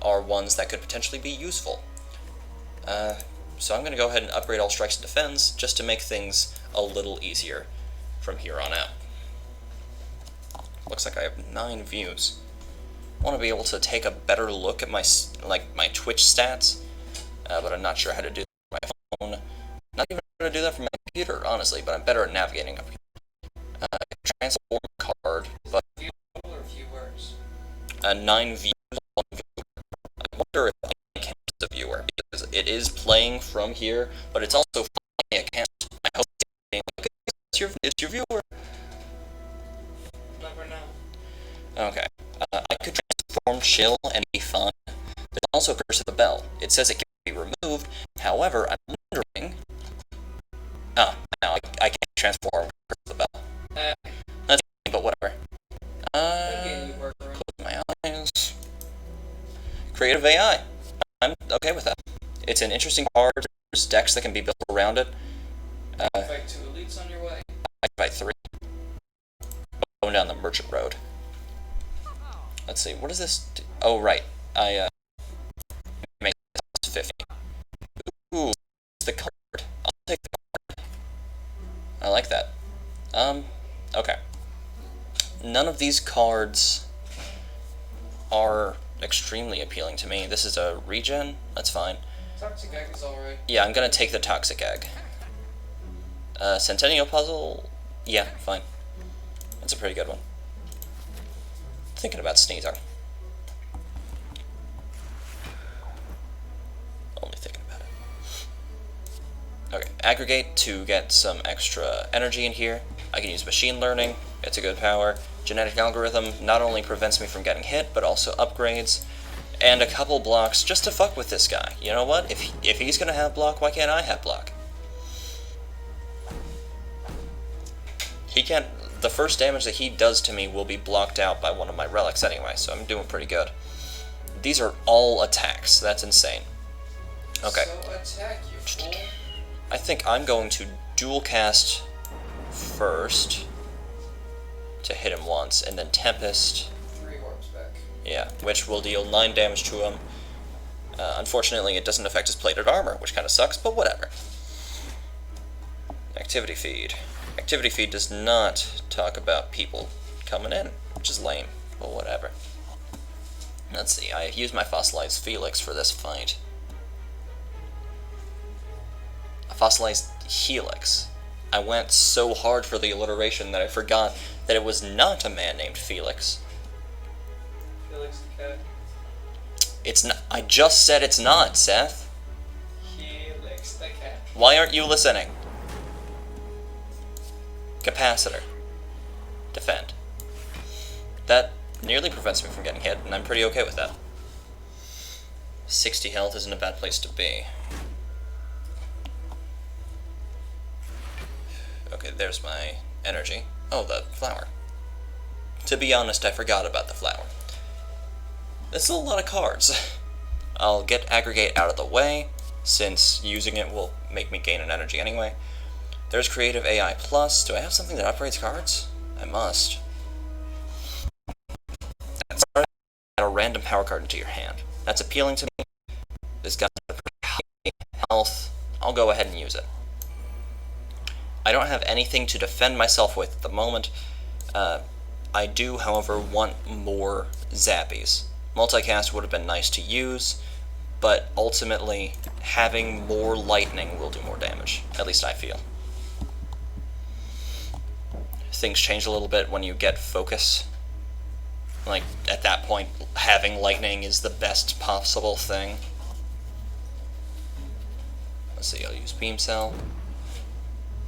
are ones that could potentially be useful. So I'm going to go ahead and upgrade all strikes and defends, just to make things a little easier from here on out. Looks like I have 9 views. I want to be able to take a better look at my Twitch stats, but I'm not sure how to do that on my phone. honestly, but I'm better at navigating up here. Transform card, but View or viewers? 9 views, 1 viewer. I wonder if I can use the viewer, because it is playing from here, but it's also flying a camera. I hope it's your viewer. Never know. Okay. I could transform chill and be fun. There's also Curse of the Bell. It says it can be removed. However, I'm wondering. Oh, no, I can't transform Curse of the Bell. That's but whatever. Close my eyes. Creative AI. I'm okay with that. It's an interesting card. There's decks that can be built around it. Fight 2 elites on your way. I can buy 3. Going down the merchant road. Let's see, what does this do? Oh, right. I make this 50. Ooh, it's the card. I'll take the card. I like that. Okay. None of these cards are extremely appealing to me. This is a regen. That's fine. Toxic Egg is alright. Yeah, I'm gonna take the Toxic Egg. Centennial Puzzle? Yeah, fine. That's a pretty good one. Thinking about sneezing. Only thinking about it. Okay, Aggregate to get some extra energy in here. I can use Machine Learning. It's a good power. Genetic Algorithm not only prevents me from getting hit, but also upgrades. And a couple blocks just to fuck with this guy. You know what? If he's gonna have block, why can't I have block? He can't. The first damage that he does to me will be blocked out by one of my relics anyway, so I'm doing pretty good. These are all attacks. That's insane. Okay. So attack, you fool. I think I'm going to dual cast first to hit him once, and then Tempest. 3 orbs back. Yeah, which will deal 9 damage to him. Unfortunately, it doesn't affect his plated armor, which kind of sucks, but whatever. Activity feed. Activity feed does not talk about people coming in, which is lame, but whatever. Let's see, I used my Fossilized Felix for this fight. A Fossilized Helix. I went so hard for the alliteration that I forgot that it was not a man named Felix. Felix the cat. It's not. I just said it's not, Seth. Helix the cat. Why aren't you listening? Capacitor. Defend. That nearly prevents me from getting hit, and I'm pretty okay with that. 60 health isn't a bad place to be. Okay, there's my energy. Oh, the flower. To be honest, I forgot about the flower. This is a lot of cards. I'll get Aggregate out of the way, since using it will make me gain an energy anyway. There's Creative AI Plus. Do I have something that upgrades cards? I must. That's add a random power card into your hand. That's appealing to me. This guy's got pretty high health. I'll go ahead and use it. I don't have anything to defend myself with at the moment. I do, however, want more Zappies. Multicast would have been nice to use, but ultimately, having more lightning will do more damage. At least I feel. Things change a little bit when you get focus. Like, at that point, having lightning is the best possible thing. Let's see, I'll use Beam Cell.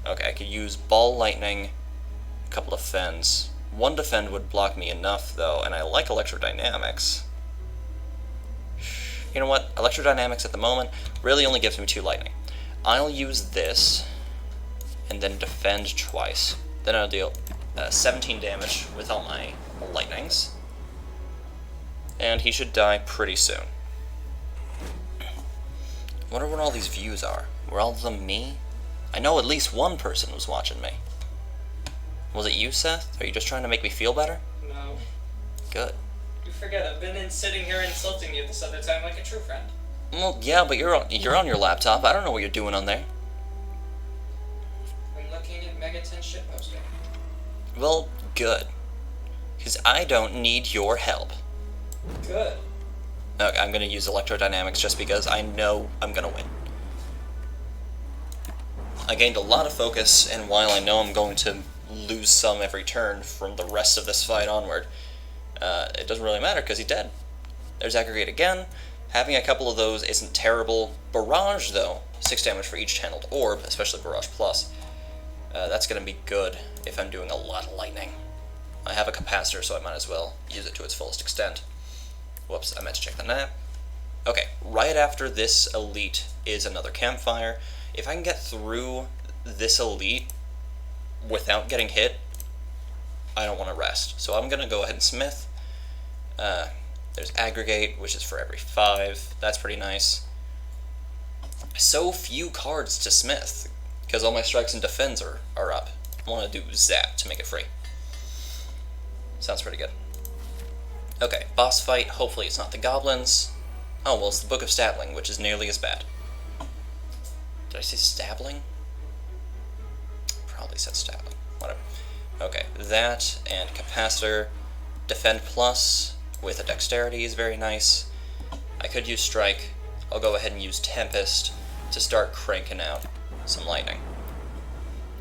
Okay, I could use Ball Lightning, a couple of Fens. 1 Defend would block me enough, though, and I like Electrodynamics. You know what? Electrodynamics at the moment really only gives me 2 lightning. I'll use this, and then defend twice. Then I'll deal 17 damage with all my lightnings. And he should die pretty soon. I wonder what all these views are. Were all of them me? I know at least one person was watching me. Was it you, Seth? Are you just trying to make me feel better? No. Good. You forget, I've been sitting here insulting you this other time like a true friend. Well, yeah, but you're on your laptop. I don't know what you're doing on there. I'm looking at Megaton shitposting. Well, good. Because I don't need your help. Good. Okay, I'm going to use Electrodynamics just because I know I'm going to win. I gained a lot of focus, and while I know I'm going to lose some every turn from the rest of this fight onward, it doesn't really matter because he's dead. There's Aggregate again. Having a couple of those isn't terrible. Barrage, though, 6 damage for each channeled orb, especially Barrage Plus. That's going to be good if I'm doing a lot of lightning. I have a capacitor, so I might as well use it to its fullest extent. Whoops, I meant to check the map. Okay, right after this elite is another campfire. If I can get through this elite without getting hit, I don't want to rest. So I'm going to go ahead and smith. There's Aggregate, which is for every 5. That's pretty nice. So few cards to smith, because all my strikes and defends are up. I want to do Zap to make it free. Sounds pretty good. Okay, boss fight. Hopefully it's not the goblins. Oh, well, it's the Book of Stabling, which is nearly as bad. Did I say Stabling? Probably said Stabling. Whatever. Okay, that and Capacitor. Defend Plus with a Dexterity is very nice. I could use Strike. I'll go ahead and use Tempest to start cranking out some lightning.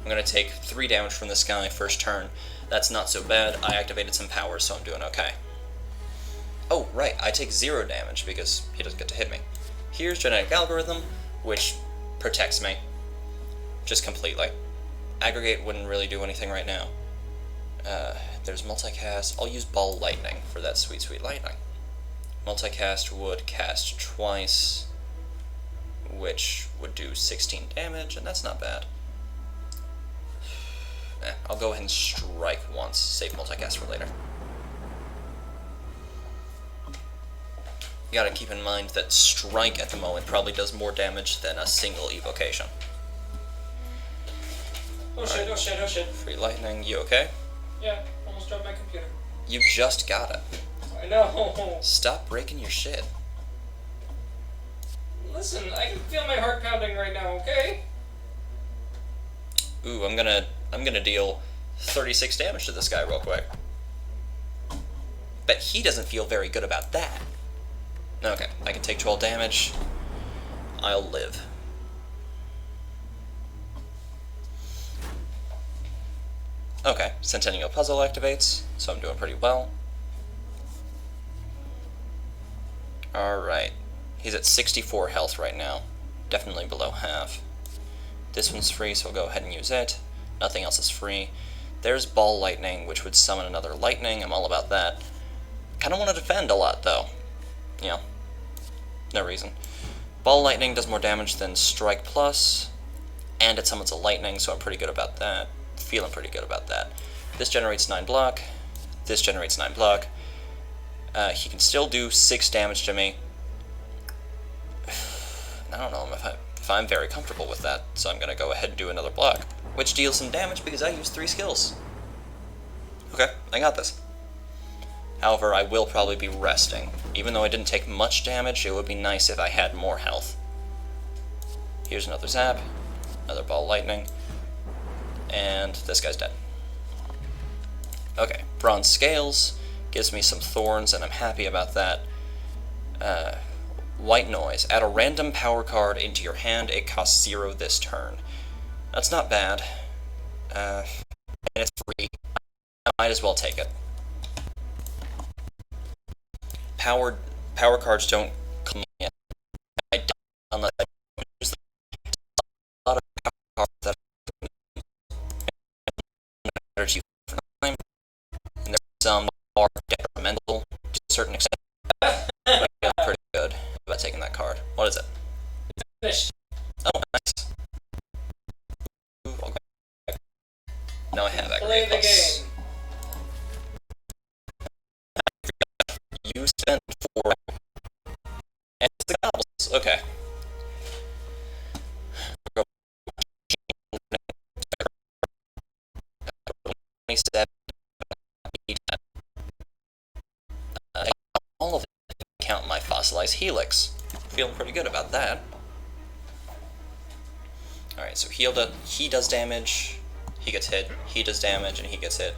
I'm going to take 3 damage from this guy first turn. That's not so bad. I activated some powers, so I'm doing okay. Oh, right, I take 0 damage because he doesn't get to hit me. Here's Genetic Algorithm, which protects me. Just completely. Aggregate wouldn't really do anything right now. There's Multicast. I'll use Ball Lightning for that sweet, sweet lightning. Multicast would cast twice, which would do 16 damage, and that's not bad. I'll go ahead and strike once, save Multicast for later. You gotta keep in mind that Strike at the moment probably does more damage than a single evocation. Oh shit, oh shit, oh shit. Free lightning, you okay? Yeah, almost dropped my computer. You just got it. I know. Stop breaking your shit. Listen, I can feel my heart pounding right now, okay? Ooh, I'm gonna deal 36 damage to this guy real quick. But he doesn't feel very good about that. Okay, I can take 12 damage. I'll live. Okay, Centennial Puzzle activates, so I'm doing pretty well. Alright, he's at 64 health right now. Definitely below half. This one's free, so I'll go ahead and use it. Nothing else is free. There's Ball Lightning, which would summon another Lightning. I'm all about that. Kind of want to defend a lot, though. Yeah, no reason. Ball Lightning does more damage than Strike Plus, and it summons a Lightning, so I'm pretty good about that. Feeling pretty good about that. This generates 9 block. This generates 9 block. He can still do 6 damage to me. I don't know if I'm very comfortable with that, so I'm going to go ahead and do another block, which deals some damage because I used 3 skills. Okay, I got this. However, I will probably be resting. Even though I didn't take much damage, it would be nice if I had more health. Here's another Zap, another Ball Lightning, and this guy's dead. Okay, Bronze Scales gives me some thorns, and I'm happy about that. White Noise. Add a random power card into your hand. It costs 0 this turn. That's not bad. And it's free. I might as well take it. Power cards don't come in. I don't, unless I use them. A lot of power cards that energy for time, and there's some that are detrimental to a certain extent. But I feel pretty good about taking that card. What is it? Fish. Oh, nice. Ooh, okay. Now I have Play Aggregate the Plus. game. You spent 4. And it's the goblins. Okay. All of it count my fossilized helix. Feeling pretty good about that. Alright, so he does damage, he gets hit, he does damage, and he gets hit.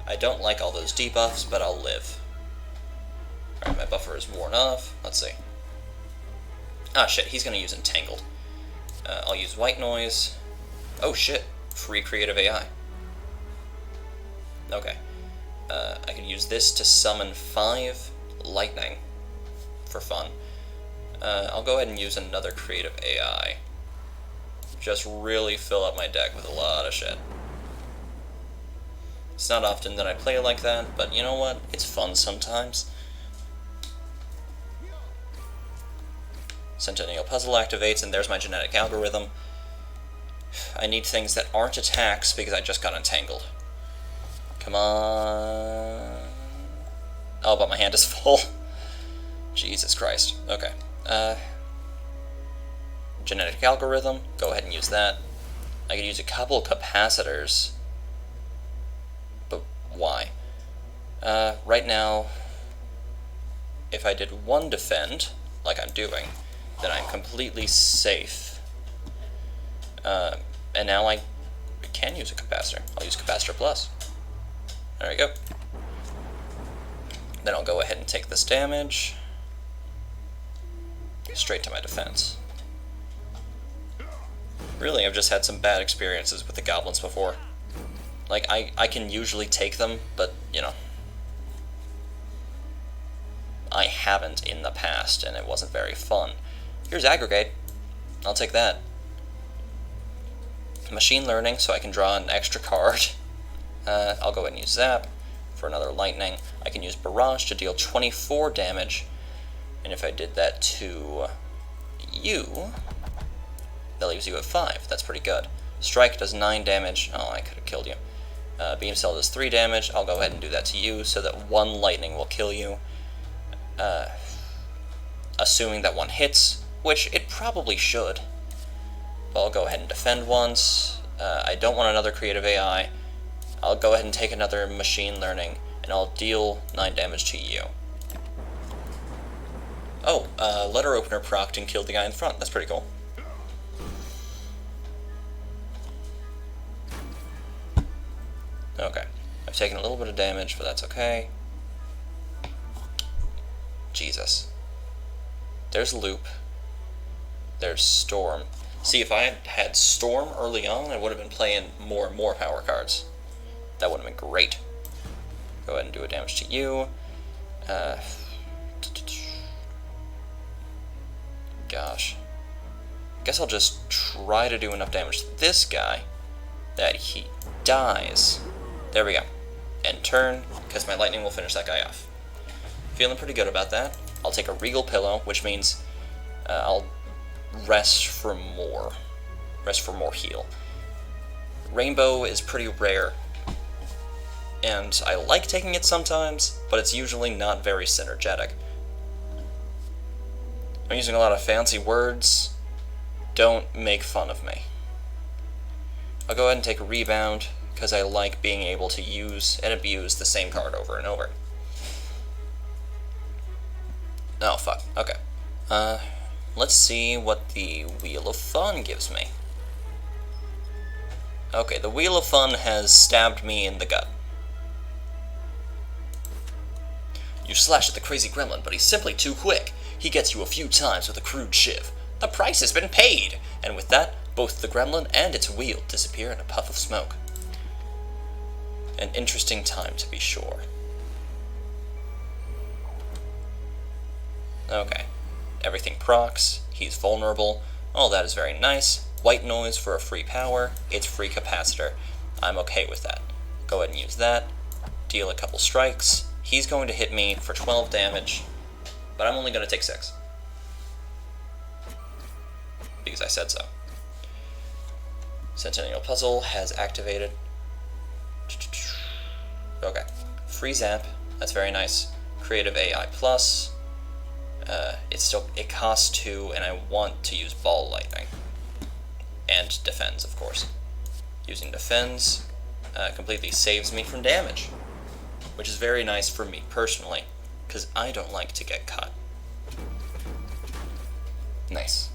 I don't like all those debuffs, but I'll live. Alright, my buffer is worn off. Let's see. Ah, shit, he's gonna use Entangled. I'll use White Noise. Oh shit, free creative AI. Okay. I could use this to summon 5 lightning for fun. I'll go ahead and use another creative AI. Just really fill up my deck with a lot of shit. It's not often that I play like that, but you know what? It's fun sometimes. Centennial Puzzle activates, and there's my genetic algorithm. I need things that aren't attacks because I just got entangled. Come on. Oh, but my hand is full. Jesus Christ. Okay. Genetic algorithm. Go ahead and use that. I could use a couple capacitors. But why? Right now, if I did 1 defend, like I'm doing, then I'm completely safe. And now I can use a capacitor. I'll use capacitor plus. There we go. Then I'll go ahead and take this damage. Straight to my defense. Really, I've just had some bad experiences with the goblins before. Like, I can usually take them, but, you know, I haven't in the past, and it wasn't very fun. Here's aggregate. I'll take that. Machine learning, so I can draw an extra card. I'll go ahead and use Zap for another lightning. I can use Barrage to deal 24 damage, and if I did that to you, that leaves you at 5. That's pretty good. Strike does 9 damage. Oh, I could have killed you. Beam Cell does 3 damage. I'll go ahead and do that to you so that 1 lightning will kill you. Assuming that 1 hits, which it probably should. But I'll go ahead and defend once. I don't want another creative AI. I'll go ahead and take another machine learning, and I'll deal 9 damage to you. Oh, letter opener procced and killed the guy in front. That's pretty cool. Okay. I've taken a little bit of damage, but that's okay. Jesus. There's Loop. There's Storm. See, if I had had Storm early on, I would have been playing more and more power cards. That would have been great. Go ahead and do a damage to you. Gosh. Guess I'll just try to do enough damage to this guy that he dies. There we go. End turn, because my lightning will finish that guy off. Feeling pretty good about that. I'll take a Regal Pillow, which means I'll rest for more. Rest for more heal. Rainbow is pretty rare, and I like taking it sometimes, but it's usually not very synergetic. I'm using a lot of fancy words. Don't make fun of me. I'll go ahead and take a Rebound, because I like being able to use and abuse the same card over and over. Oh, fuck. Okay. Let's see what the Wheel of Fun gives me. Okay, the Wheel of Fun has stabbed me in the gut. You slash at the crazy gremlin, but he's simply too quick. He gets you a few times with a crude shiv. The price has been paid! And with that, both the gremlin and its wheel disappear in a puff of smoke. An interesting time, to be sure. Okay. Everything procs, he's vulnerable, all that is very nice. White noise for a free power, it's free capacitor. I'm okay with that. Go ahead and use that, deal a couple strikes. He's going to hit me for 12 damage, but I'm only going to take 6. Because I said so. Centennial Puzzle has activated. Okay. Free Zap, that's very nice. Creative AI Plus. It costs 2, and I want to use Ball Lightning. And Defends, of course. Using Defends completely saves me from damage, which is very nice for me personally, because I don't like to get cut. Nice.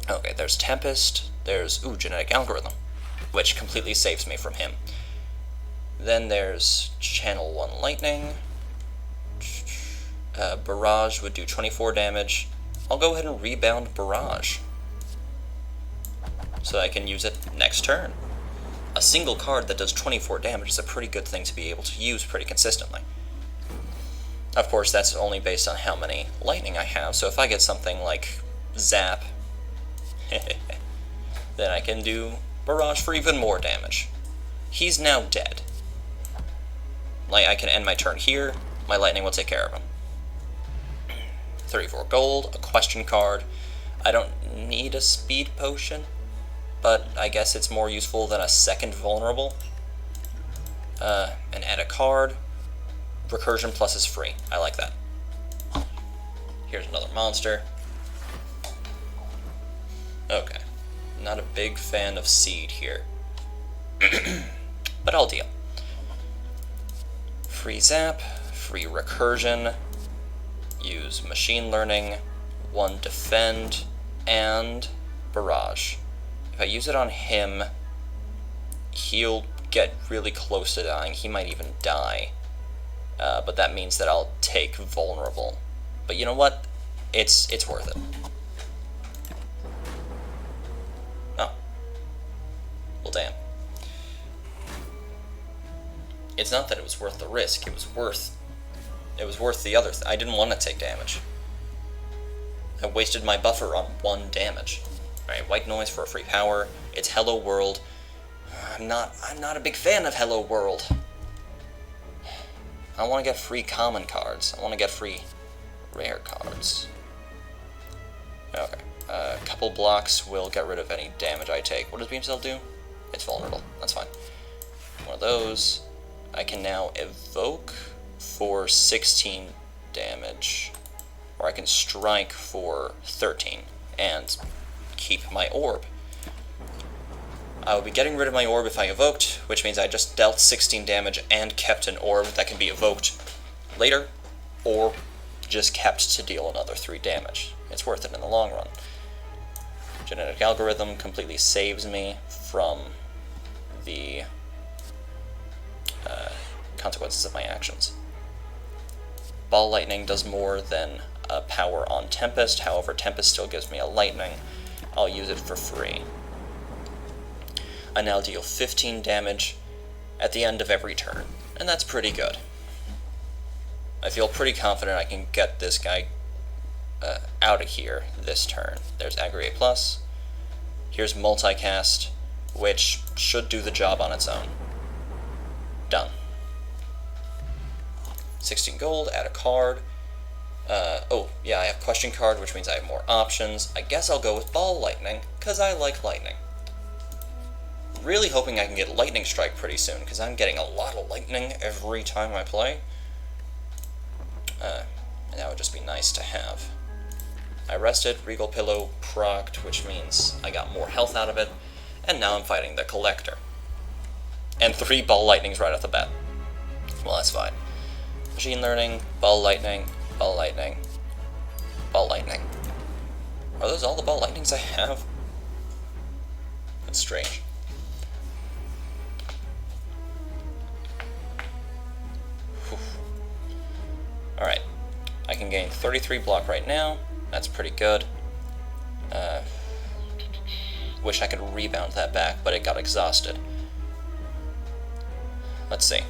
Okay, there's Tempest, there's, Genetic Algorithm, which completely saves me from him. Then there's Channel 1 Lightning. Barrage would do 24 damage. I'll go ahead and Rebound Barrage. so I can use it next turn. A single card that does 24 damage is a pretty good thing to be able to use pretty consistently. Of course, that's only based on how many lightning I have, so if I get something like Zap, then I can do Barrage for even more damage. He's now dead. Like, I can end my turn here, my lightning will take care of him. 34 gold, a question card. I don't need a speed potion, but I guess it's more useful than a second vulnerable. And add a card. Recursion plus is free. I like that. Here's another monster. Okay. Not a big fan of Seed here. But I'll deal. Free Zap, free Recursion, use Machine Learning, 1 Defend, and Barrage. If I use it on him, he'll get really close to dying. He might even die. But that means that I'll take Vulnerable. But you know what? It's worth it. Oh. Well, damn. It's not that it was worth the risk, it was worth the other I didn't want to take damage. I wasted my buffer on 1 damage. Alright, white noise for a free power. It's Hello World. I'm not a big fan of Hello World. I want to get free common cards. I want to get free rare cards. Okay. A couple blocks will get rid of any damage I take. What does Beam Cell do? It's vulnerable. That's fine. One of those. I can now evoke for 16 damage, or I can strike for 13 and keep my orb. I will be getting rid of my orb if I evoked, which means I just dealt 16 damage and kept an orb that can be evoked later, or just kept to deal another 3 damage. It's worth it in the long run. Genetic Algorithm completely saves me from the consequences of my actions. Ball Lightning does more than a power on Tempest, however Tempest still gives me a Lightning. I'll use it for free. I now deal 15 damage at the end of every turn, and that's pretty good. I feel pretty confident I can get this guy out of here this turn. There's Aggregate Plus. Here's Multicast, which should do the job on its own. Done. 16 gold, add a card. Oh, yeah, I have Question Card, which means I have more options. I guess I'll go with Ball Lightning, because I like Lightning. Really hoping I can get Lightning Strike pretty soon, because I'm getting a lot of Lightning every time I play. And that would just be nice to have. I rested, Regal Pillow procced, which means I got more health out of it, and now I'm fighting the Collector. And 3 Ball Lightnings right off the bat. Well, that's fine. Machine Learning, Ball Lightning, Ball Lightning, Ball Lightning. Are those all the Ball Lightnings I have? That's strange. Alright. I can gain 33 block right now. That's pretty good. Wish I could rebound that back, but it got exhausted. Let's see.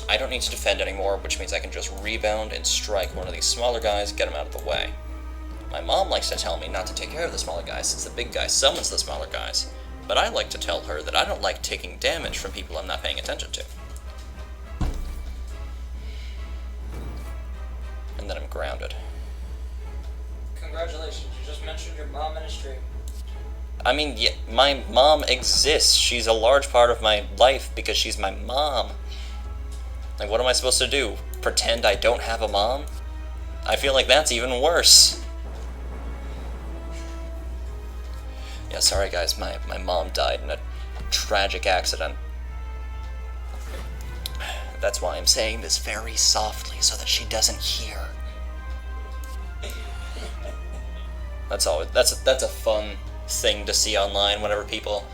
I don't need to defend anymore, which means I can just rebound and strike one of these smaller guys, get him out of the way. My mom likes to tell me not to take care of the smaller guys since the big guy summons the smaller guys, but I like to tell her that I don't like taking damage from people I'm not paying attention to. And then I'm grounded. Congratulations, you just mentioned your mom in a stream. I mean, yeah, my mom exists. She's a large part of my life because she's my mom. Like, what am I supposed to do? Pretend I don't have a mom? I feel like that's even worse. Yeah, sorry guys, my mom died in a tragic accident. That's why I'm saying this very softly, so that she doesn't hear. That's all. That's a fun thing to see online whenever people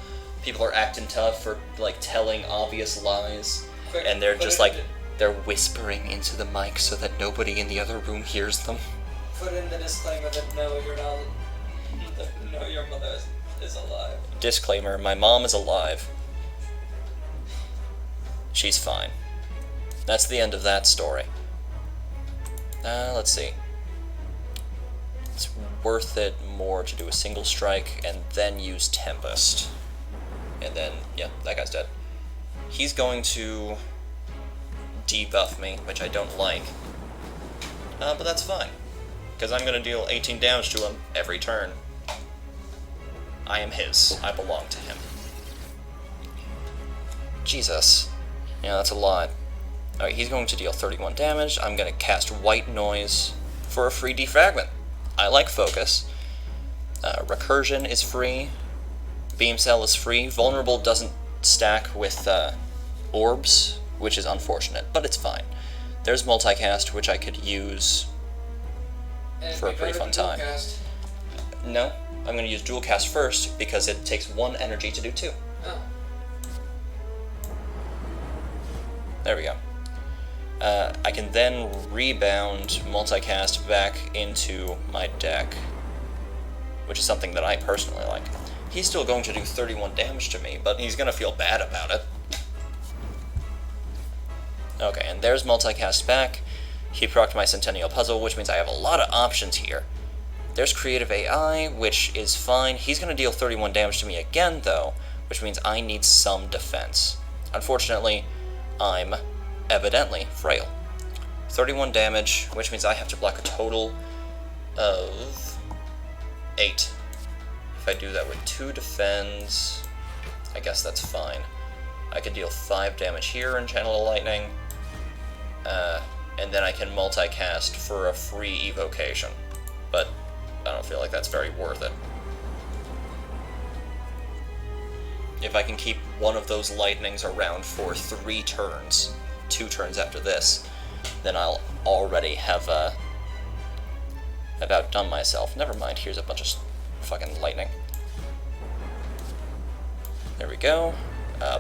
are acting tough or like telling obvious lies, and they're just like they're whispering into the mic so that nobody in the other room hears them. Put in the disclaimer that no, you're not. No, your mother is. is alive. Disclaimer, my mom is alive. She's fine. That's the end of that story. Let's see. It's worth it more to do a single strike and then use Tempest. And then, yeah, that guy's dead. He's going to debuff me, which I don't like. But that's fine, because I'm going to deal 18 damage to him every turn. I am his. I belong to him. Jesus. Yeah, that's a lot. Alright, he's going to deal 31 damage. I'm going to cast White Noise for a free defragment. I like Focus. Recursion is free. Beam Cell is free. Vulnerable doesn't stack with orbs, which is unfortunate, but it's fine. There's Multicast, which I could use for a pretty fun time. No, I'm going to use Dual Cast first, because it takes 1 energy to do 2. Oh. There we go. I can then rebound Multicast back into my deck, which is something that I personally like. He's still going to do 31 damage to me, but he's going to feel bad about it. Okay, and there's Multicast back. He procced my Centennial Puzzle, which means I have a lot of options here. There's Creative AI, which is fine. He's going to deal 31 damage to me again, though, which means I need some defense. Unfortunately, I'm evidently frail. 31 damage, which means I have to block a total of 8. If I do that with 2 defends, I guess that's fine. I can deal 5 damage here and Channel of Lightning, and then I can multicast for a free evocation, but I don't feel like that's very worth it. If I can keep one of those lightnings around for 3 turns, 2 turns after this, then I'll already have outdone myself. Never mind, here's a bunch of fucking lightning. There we go.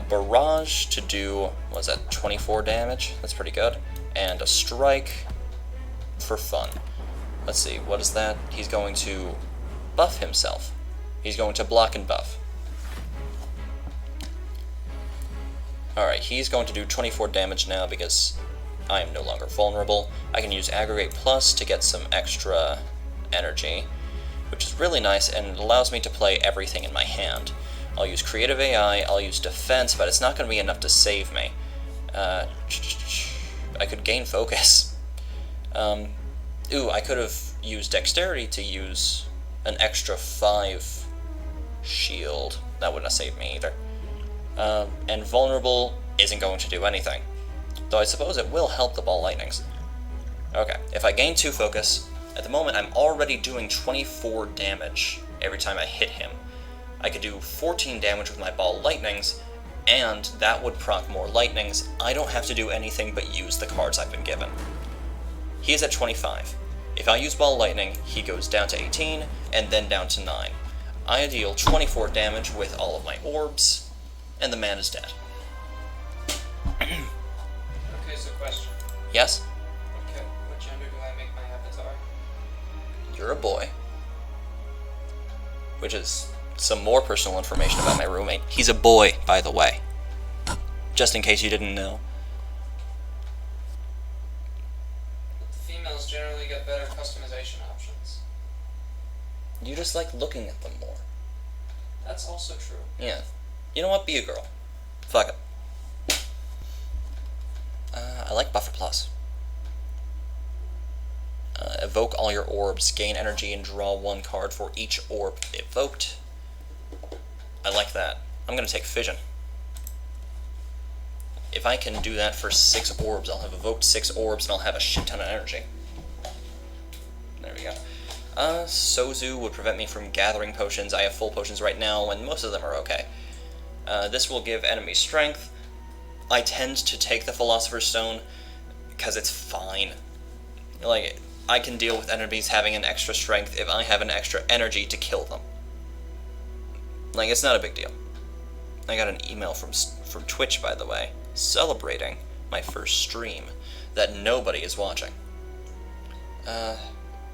Barrage to do, what was that, 24 damage? That's pretty good. And a strike for fun. Let's see, what is that? He's going to buff himself. He's going to block and buff. Alright, he's going to do 24 damage now because I am no longer vulnerable. I can use Aggregate Plus to get some extra energy, which is really nice, and it allows me to play everything in my hand. I'll use Creative AI, I'll use Defense, but it's not going to be enough to save me. I could gain Focus. I could have used Dexterity to use an extra 5 shield. That wouldn't have saved me either. And Vulnerable isn't going to do anything, though I suppose it will help the Ball Lightnings. Okay, if I gain 2 Focus, at the moment I'm already doing 24 damage every time I hit him. I could do 14 damage with my Ball Lightnings, and that would proc more Lightnings. I don't have to do anything but use the cards I've been given. He is at 25. If I use Ball Lightning, he goes down to 18, and then down to 9. I deal 24 damage with all of my orbs, and the man is dead. Okay, so question. Yes? Okay, what gender do I make my avatar? You're a boy. Which is some more personal information about my roommate. He's a boy, by the way. Just in case you didn't know. The females generally get better customization options. You just like looking at them more. That's also true. Yeah. You know what? Be a girl. Fuck it. I like Buffer Plus. Evoke all your orbs, gain energy, and draw 1 card for each orb evoked. I like that. I'm going to take Fission. If I can do that for 6 orbs, I'll have evoked 6 orbs, and I'll have a shit ton of energy. There we go. Sozu would prevent me from gathering potions. I have full potions right now, and most of them are okay. This will give enemies strength. I tend to take the Philosopher's Stone because it's fine. Like, I can deal with enemies having an extra strength if I have an extra energy to kill them. Like, it's not a big deal. I got an email from Twitch, by the way, celebrating my first stream that nobody is watching.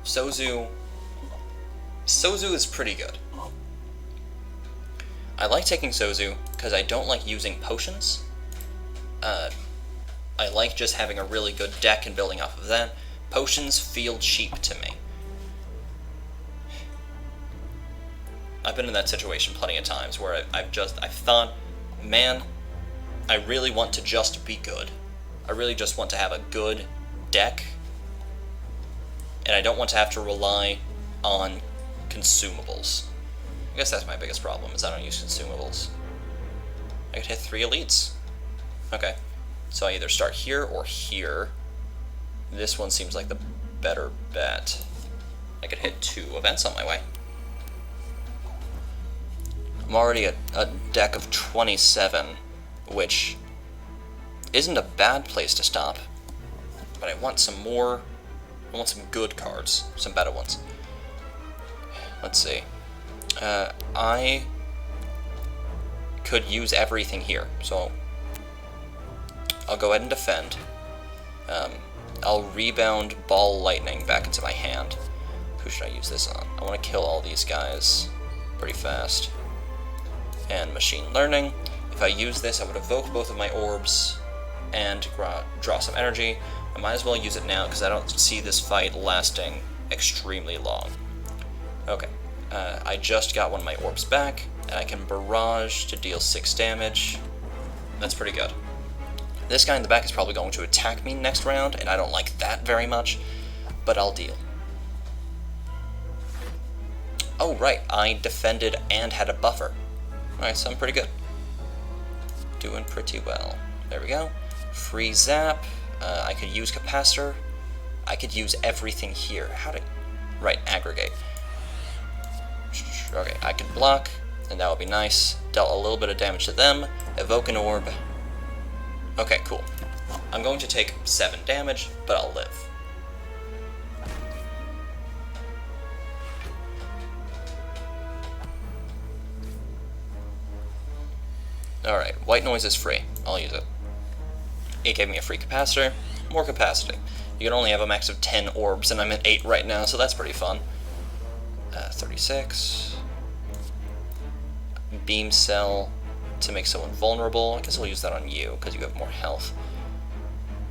Sozu is pretty good. I like taking Sozu because I don't like using potions. I like just having a really good deck and building off of that. Potions feel cheap to me. I've been in that situation plenty of times where I've thought, man, I really want to just be good. I really just want to have a good deck, and I don't want to have to rely on consumables. I guess that's my biggest problem, is I don't use consumables. I could hit 3 elites. Okay. So I either start here or here. This one seems like the better bet. I could hit 2 events on my way. I'm already at a deck of 27, which isn't a bad place to stop. But I want some more. I want some good cards, some better ones. Let's see. I could use everything here, so I'll go ahead and defend. I'll rebound Ball Lightning back into my hand. Who should I use this on? I want to kill all these guys pretty fast. And Machine Learning. If I use this, I would evoke both of my orbs and draw some energy. I might as well use it now because I don't see this fight lasting extremely long. Okay. I just got one of my orbs back, and I can barrage to deal 6 damage. That's pretty good. This guy in the back is probably going to attack me next round, and I don't like that very much, but I'll deal. Oh, right, I defended and had a buffer. Alright, so I'm pretty good. Doing pretty well. There we go. Free zap. I could use capacitor. I could use everything here. Right, aggregate. Okay, I could block, and that would be nice. Dealt a little bit of damage to them. Evoke an orb. Okay, cool. I'm going to take 7 damage, but I'll live. Alright, white noise is free. I'll use it. It gave me a free capacitor. More capacity. You can only have a max of 10 orbs, and I'm at 8 right now, so that's pretty fun. 36. Beam cell to make someone vulnerable. I guess I'll use that on you, because you have more health.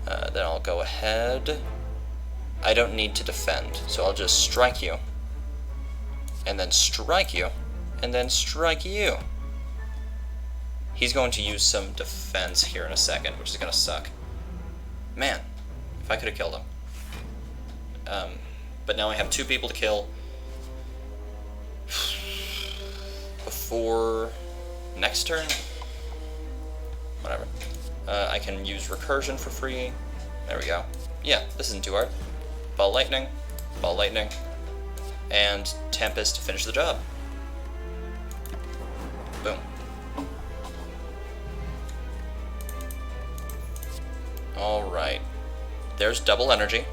Then I'll go ahead. I don't need to defend, so I'll just strike you. And then strike you. And then strike you. He's going to use some defense here in a second, which is going to suck. Man, if I could have killed him. But now I have 2 people to kill before next turn. Whatever. I can use recursion for free. There we go. Yeah, this isn't too hard. Ball lightning, and Tempest to finish the job. Boom. Alright. There's double energy.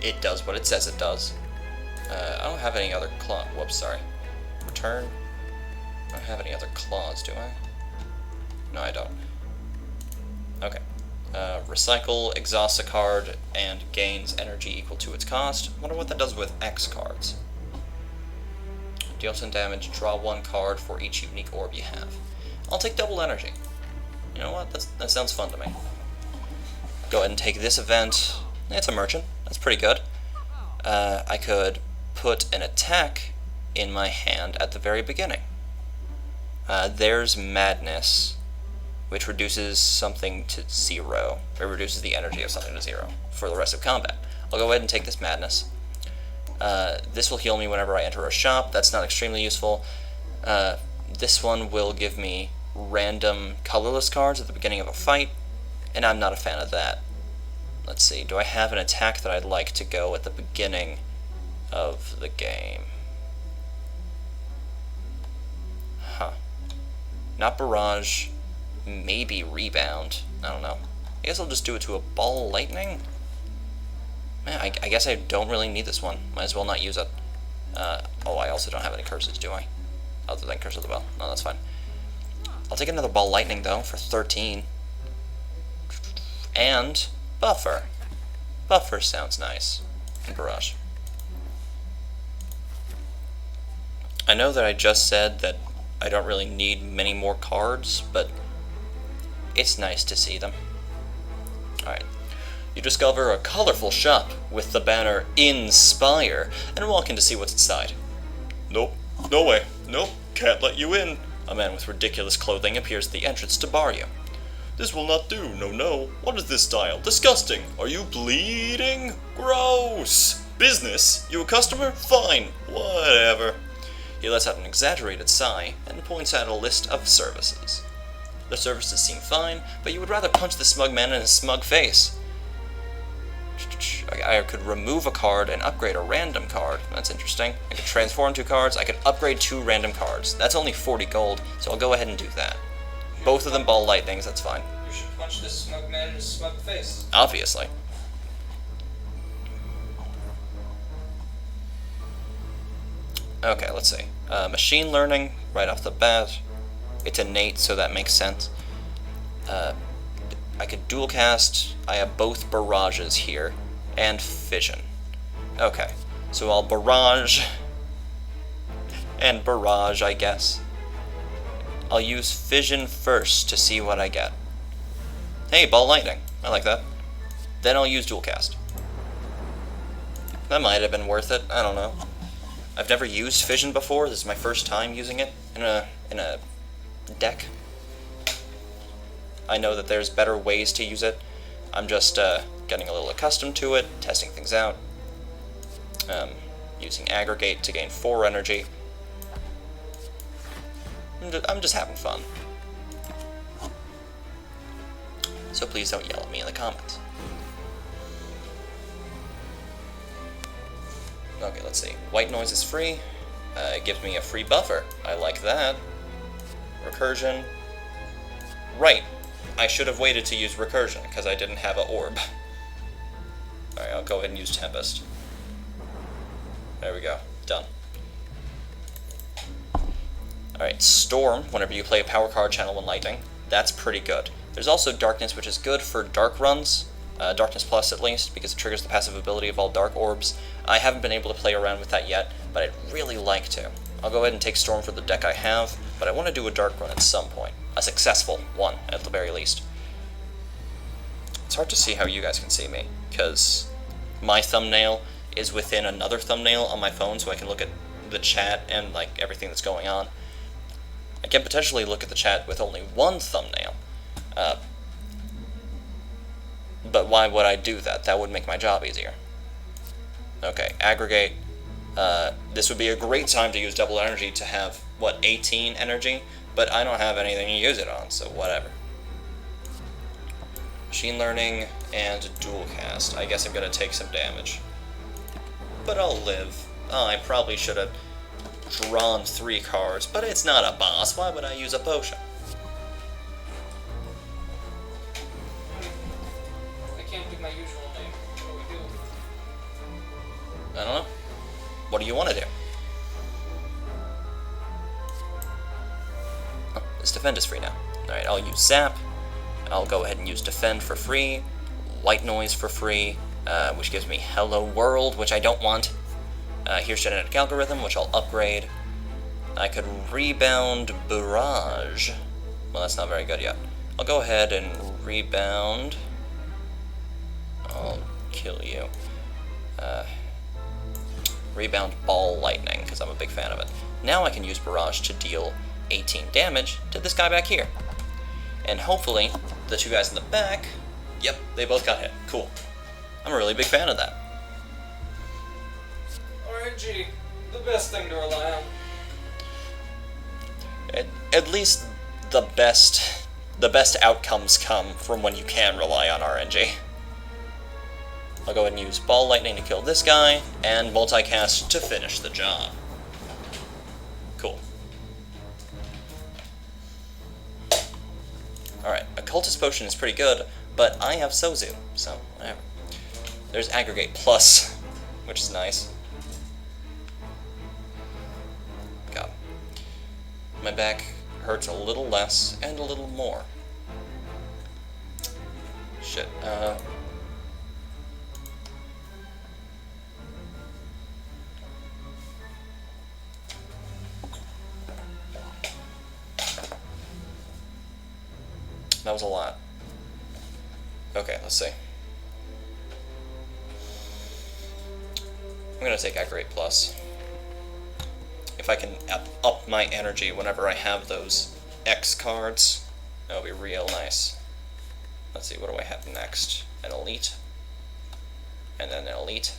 It does what it says it does. I don't have any other claw. Whoops, sorry. Return. I don't have any other claws, do I? No, I don't. Okay. Recycle exhausts a card and gains energy equal to its cost. Wonder what that does with X cards. Deal some damage, draw 1 card for each unique orb you have. I'll take double energy. You know what? That sounds fun to me. Go ahead and take this event. It's a merchant. That's pretty good. I could put an attack in my hand at the very beginning. There's Madness, which reduces something to 0. It reduces the energy of something to 0 for the rest of combat. I'll go ahead and take this Madness. This will heal me whenever I enter a shop. That's not extremely useful. This one will give me random colorless cards at the beginning of a fight, and I'm not a fan of that. Let's see, do I have an attack that I'd like to go at the beginning of the game? Huh. Not Barrage, maybe Rebound. I don't know. I guess I'll just do it to a Ball Lightning? Man, I guess I don't really need this one. Might as well not use it. Oh, I also don't have any curses, do I? Other than Curse of the Bell. No, that's fine. I'll take another Ball Lightning, though, for 13. And Buffer. Buffer sounds nice. And Barrage. I know that I just said that I don't really need many more cards, but it's nice to see them. Alright. You discover a colorful shop with the banner "In Spire" and walk in to see what's inside. Nope. No way. Nope. Can't let you in. A man with ridiculous clothing appears at the entrance to bar you. This will not do. No, no. What is this style? Disgusting. Are you bleeding? Gross. Business? You a customer? Fine. Whatever. He lets out an exaggerated sigh and points out a list of services. The services seem fine, but you would rather punch the smug man in his smug face. I could remove a card and upgrade a random card. That's interesting. I could transform 2 cards. I could upgrade 2 random cards. That's only 40 gold, so I'll go ahead and do that. Both of them ball lightnings, that's fine. You should punch this smug man in his smug face. Obviously. Okay, let's see. Machine learning, right off the bat. It's innate, so that makes sense. I could dual cast. I have both barrages here, and fission. Okay, so I'll barrage, and barrage, I guess. I'll use fission first to see what I get. Hey, ball lightning. I like that. Then I'll use dual cast. That might have been worth it. I don't know. I've never used fission before. This is my first time using it in a deck. I know that there's better ways to use it. I'm just getting a little accustomed to it, testing things out. Using aggregate to gain 4 energy. I'm just having fun. So please don't yell at me in the comments. Okay, let's see. White noise is free. It gives me a free buffer. I like that. Recursion. Right. I should have waited to use recursion, because I didn't have an orb. Alright, I'll go ahead and use Tempest. There we go. Done. Alright, Storm, whenever you play a power card, channel 1 lightning. That's pretty good. There's also Darkness, which is good for dark runs. Darkness Plus, at least, because it triggers the passive ability of all dark orbs. I haven't been able to play around with that yet, but I'd really like to. I'll go ahead and take Storm for the deck I have, but I want to do a dark run at some point. A successful one, at the very least. It's hard to see how you guys can see me, because my thumbnail is within another thumbnail on my phone, so I can look at the chat and like everything that's going on. I can potentially look at the chat with only one thumbnail, but why would I do that? That would make my job easier. Okay, aggregate. This would be a great time to use double energy to have, what, 18 energy? But I don't have anything to use it on, so whatever. Machine learning and dual cast. I guess I'm gonna take some damage. But I'll live. Oh, I probably should have drawn 3 cards, but it's not a boss. Why would I use a potion? I can't do my usual name. What do we do? I don't know. What do you want to do? Oh, this defend is free now. Alright, I'll use zap. I'll go ahead and use defend for free. White noise for free, which gives me hello world, which I don't want. Here's genetic algorithm, which I'll upgrade. I could rebound barrage. Well, that's not very good yet. I'll go ahead and rebound. I'll kill you. Rebound ball lightning, because I'm a big fan of it. Now I can use barrage to deal 18 damage to this guy back here. And hopefully, the 2 guys in the back, yep, they both got hit. Cool. I'm a really big fan of that. RNG, the best thing to rely on. At least the best outcomes come from when you can rely on RNG. I'll go ahead and use ball lightning to kill this guy, and multicast to finish the job. Cool. Alright, Occultist Potion is pretty good, but I have Sozu, so whatever. There's Aggregate Plus, which is nice. God. My back hurts a little less and a little more. Shit, That was a lot. Okay, let's see. I'm gonna take Aggregate Plus. If I can up my energy whenever I have those X cards, that'll be real nice. Let's see, what do I have next? An Elite. And then an Elite.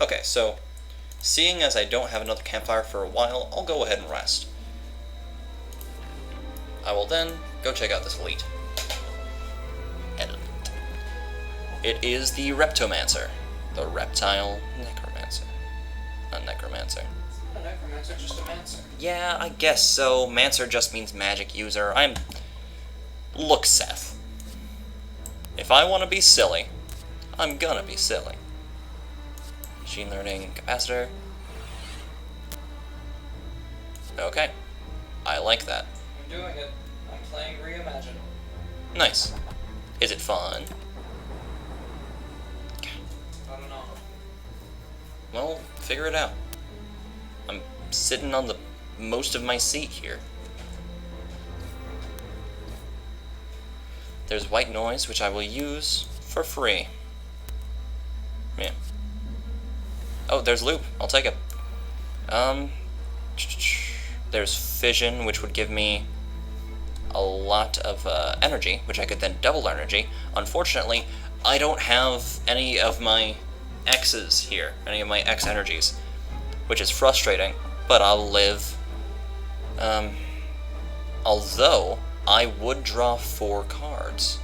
Okay, so, seeing as I don't have another campfire for a while, I'll go ahead and rest. I will then go check out this Elite. It is the Reptomancer. The Reptile Necromancer. Not Necromancer. A necromancer, just a mancer. Yeah, I guess so. Mancer just means magic user. Look, Seth. If I want to be silly, I'm gonna be silly. Machine learning capacitor. Okay. I like that. I'm doing it. I'm playing Reimagine. Nice. Is it fun? I don't know. Well, figure it out. I'm sitting on the most of my seat here. There's white noise, which I will use for free. Yeah. Oh, there's loop. I'll take it. There's fission, which would give me a lot of energy, which I could then double energy. Unfortunately, I don't have any of my X's here, any of my X energies, which is frustrating, but I'll live. Although, I would draw 4 cards.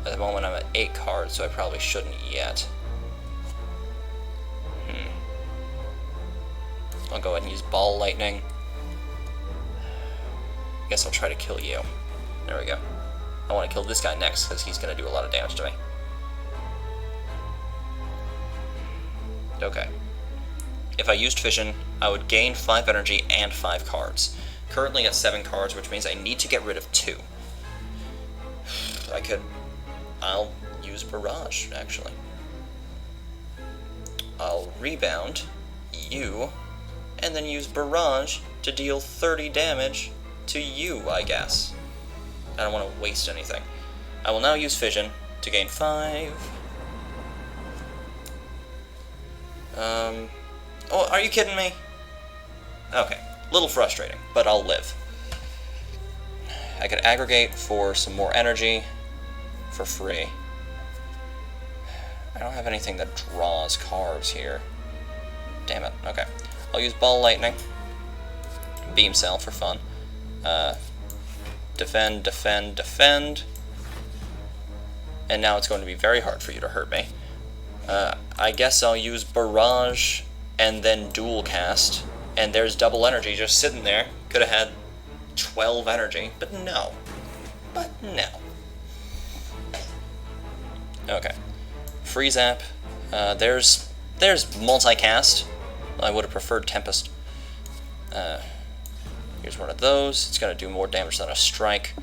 At the moment I'm at 8 cards, so I probably shouldn't yet. I'll go ahead and use Ball Lightning. I guess I'll try to kill you. There we go. I want to kill this guy next, because he's going to do a lot of damage to me. Okay. If I used Fission, I would gain 5 energy and 5 cards. Currently at 7 cards, which means I need to get rid of 2. I'll use Barrage, actually. I'll rebound you, and then use Barrage to deal 30 damage to you, I guess. I don't want to waste anything. I will now use Fission to gain 5. Oh, are you kidding me? Okay, a little frustrating, but I'll live. I could aggregate for some more energy for free. I don't have anything that draws cards here. Damn it, okay. I'll use Ball Lightning. Beam Cell for fun. Defend, defend, defend. And now it's going to be very hard for you to hurt me. I guess I'll use Barrage and then Dual Cast. And there's double energy just sitting there. Could have had 12 energy, but no. But no. Okay. Free Zap. There's Multicast. I would have preferred Tempest. Here's one of those. It's going to do more damage than a strike.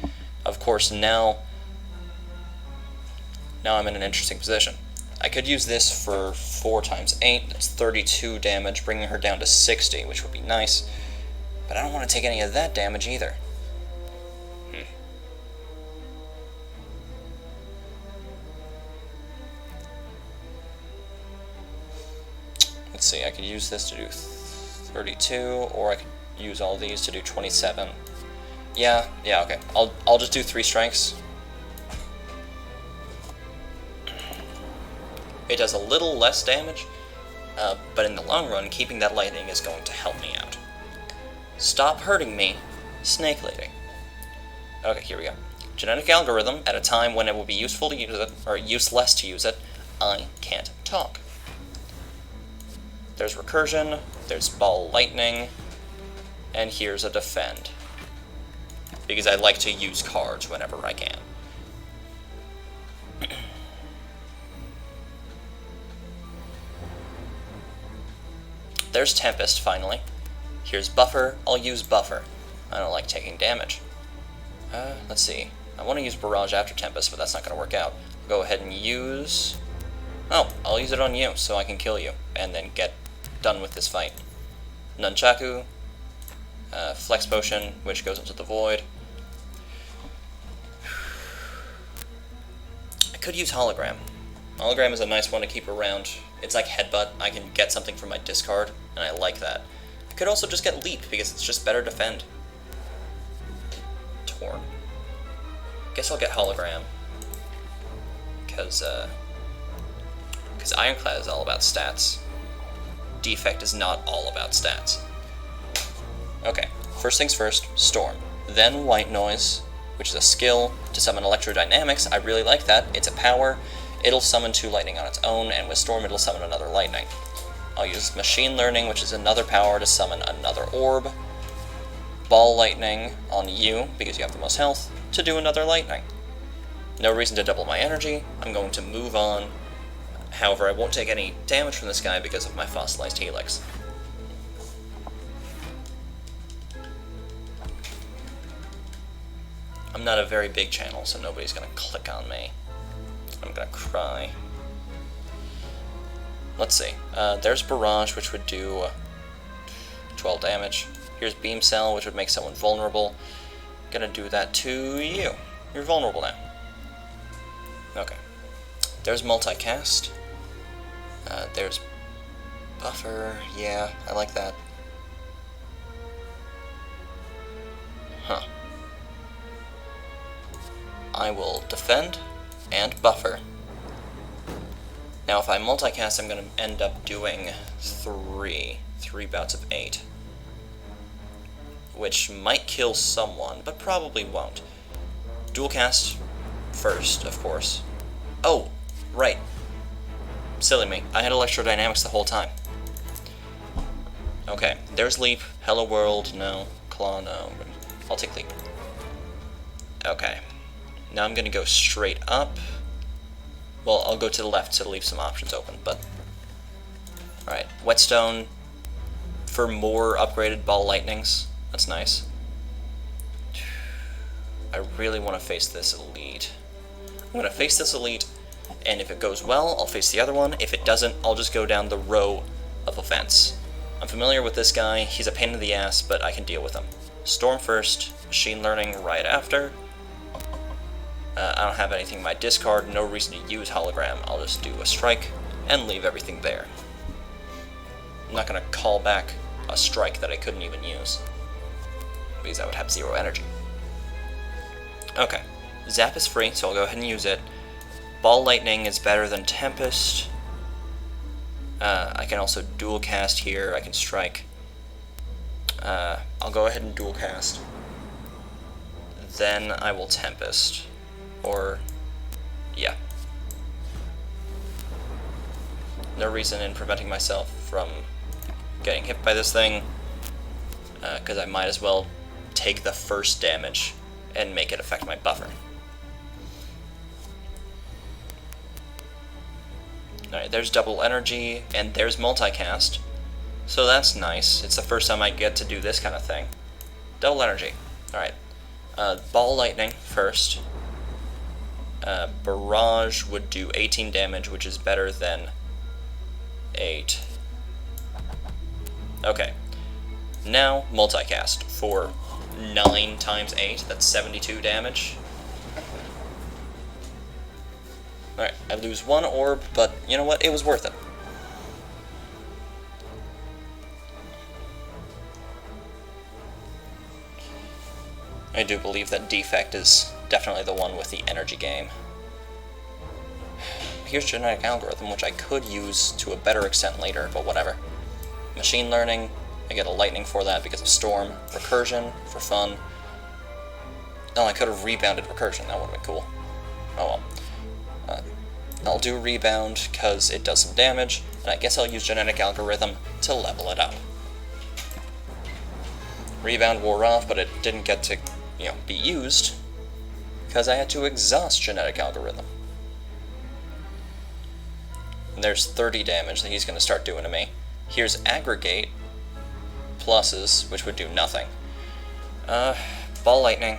Of course, now I'm in an interesting position. I could use this for 4 times 8. That's 32 damage, bringing her down to 60, which would be nice. But I don't want to take any of that damage either. Let's see, I could use this to do 32, or I could use all these to do 27. Yeah, okay. I'll just do 3 strikes. It does a little less damage, but in the long run, keeping that lightning is going to help me out. Stop hurting me, Snake Lady. Okay, here we go. Genetic algorithm, at a time when it will be useful to use it, or useless to use it, I can't talk. There's Recursion, there's Ball Lightning, and here's a Defend. Because I like to use cards whenever I can. There's Tempest, finally. Here's Buffer. I'll use Buffer. I don't like taking damage. Let's see. I want to use Barrage after Tempest, but that's not going to work out. Go ahead and use... Oh, I'll use it on you, so I can kill you, and then get done with this fight. Nunchaku. Flex Potion, which goes into the Void. could use Hologram. Hologram is a nice one to keep around. It's like Headbutt. I can get something from my discard, and I like that. I could also just get Leap, because it's just better defend. Torn. Guess I'll get Hologram. Because Ironclad is all about stats. Defect is not all about stats. Okay, first things first, Storm. Then White Noise, which is a skill to summon Electrodynamics. I really like that. It's a power. It'll summon 2 lightning on its own, and with Storm it'll summon another lightning. I'll use Machine Learning, which is another power to summon another orb. Ball Lightning on you, because you have the most health, to do another lightning. No reason to double my energy. I'm going to move on. However, I won't take any damage from this guy because of my Fossilized Helix. I'm not a very big channel, so nobody's gonna click on me. I'm gonna cry. Let's see. There's Barrage, which would do 12 damage. Here's Beam Cell, which would make someone vulnerable. Gonna do that to you. You're vulnerable now. Okay. There's Multicast. There's Buffer. Yeah, I like that. Huh. I will defend and buffer. Now if I multicast, I'm going to end up doing three bouts of 8. Which might kill someone, but probably won't. Dual cast first, of course. Oh, right. Silly me. I had Electrodynamics the whole time. Okay, there's Leap. Hello World, no. Claw, no. I'll take Leap. Okay. Now I'm going to go straight up. Well, I'll go to the left to leave some options open, but... Alright, Whetstone for more upgraded Ball Lightnings. That's nice. I really want to face this Elite. I'm going to face this Elite, and if it goes well, I'll face the other one. If it doesn't, I'll just go down the row of offense. I'm familiar with this guy. He's a pain in the ass, but I can deal with him. Storm first, Machine Learning right after. I don't have anything in my discard, no reason to use Hologram. I'll just do a strike and leave everything there. I'm not going to call back a strike that I couldn't even use, because I would have 0 energy. Okay, Zap is free, so I'll go ahead and use it. Ball Lightning is better than Tempest. I can also dual cast here, I can strike. I'll go ahead and dual cast. Then I will Tempest. Or, yeah. No reason in preventing myself from getting hit by this thing, because I might as well take the first damage and make it affect my buffer. Alright, there's double energy, and there's multicast, so that's nice. It's the first time I get to do this kind of thing. Double energy. Alright, Ball Lightning first. Barrage would do 18 damage, which is better than 8. Okay. Now, multicast for 9 times 8, that's 72 damage. Alright, I lose 1 orb, but you know what? It was worth it. I do believe that Defect is definitely the one with the energy game. Here's Genetic Algorithm, which I could use to a better extent later, but whatever. Machine Learning, I get a lightning for that because of Storm. Recursion, for fun. Oh, I could have rebounded Recursion, that would have been cool. Oh well. I'll do Rebound because it does some damage, and I guess I'll use Genetic Algorithm to level it up. Rebound wore off, but it didn't get to, be used, because I had to exhaust Genetic Algorithm. And there's 30 damage that he's going to start doing to me. Here's Aggregate, pluses, which would do nothing. Ball Lightning.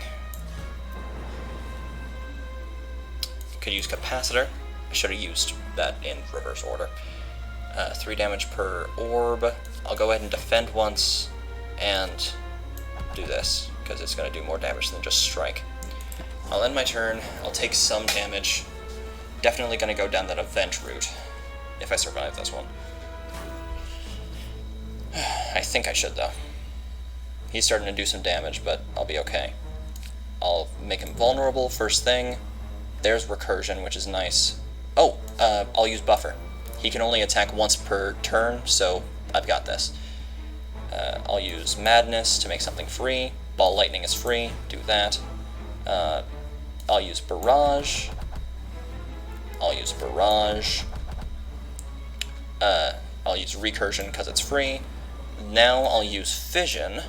Could use Capacitor. I should have used that in reverse order. 3 damage per orb. I'll go ahead and defend once, and do this, because it's going to do more damage than just strike. I'll end my turn, I'll take some damage, Definitely gonna go down that event route, if I survive this one. I think I should, though. He's starting to do some damage, but I'll be okay. I'll make him vulnerable first thing. There's recursion, which is nice. Oh, I'll use buffer. He can only attack once per turn, so I've got this. I'll use madness to make something free. Ball lightning is free, do that. I'll use barrage. I'll use barrage. I'll use recursion because it's free. Now I'll use fission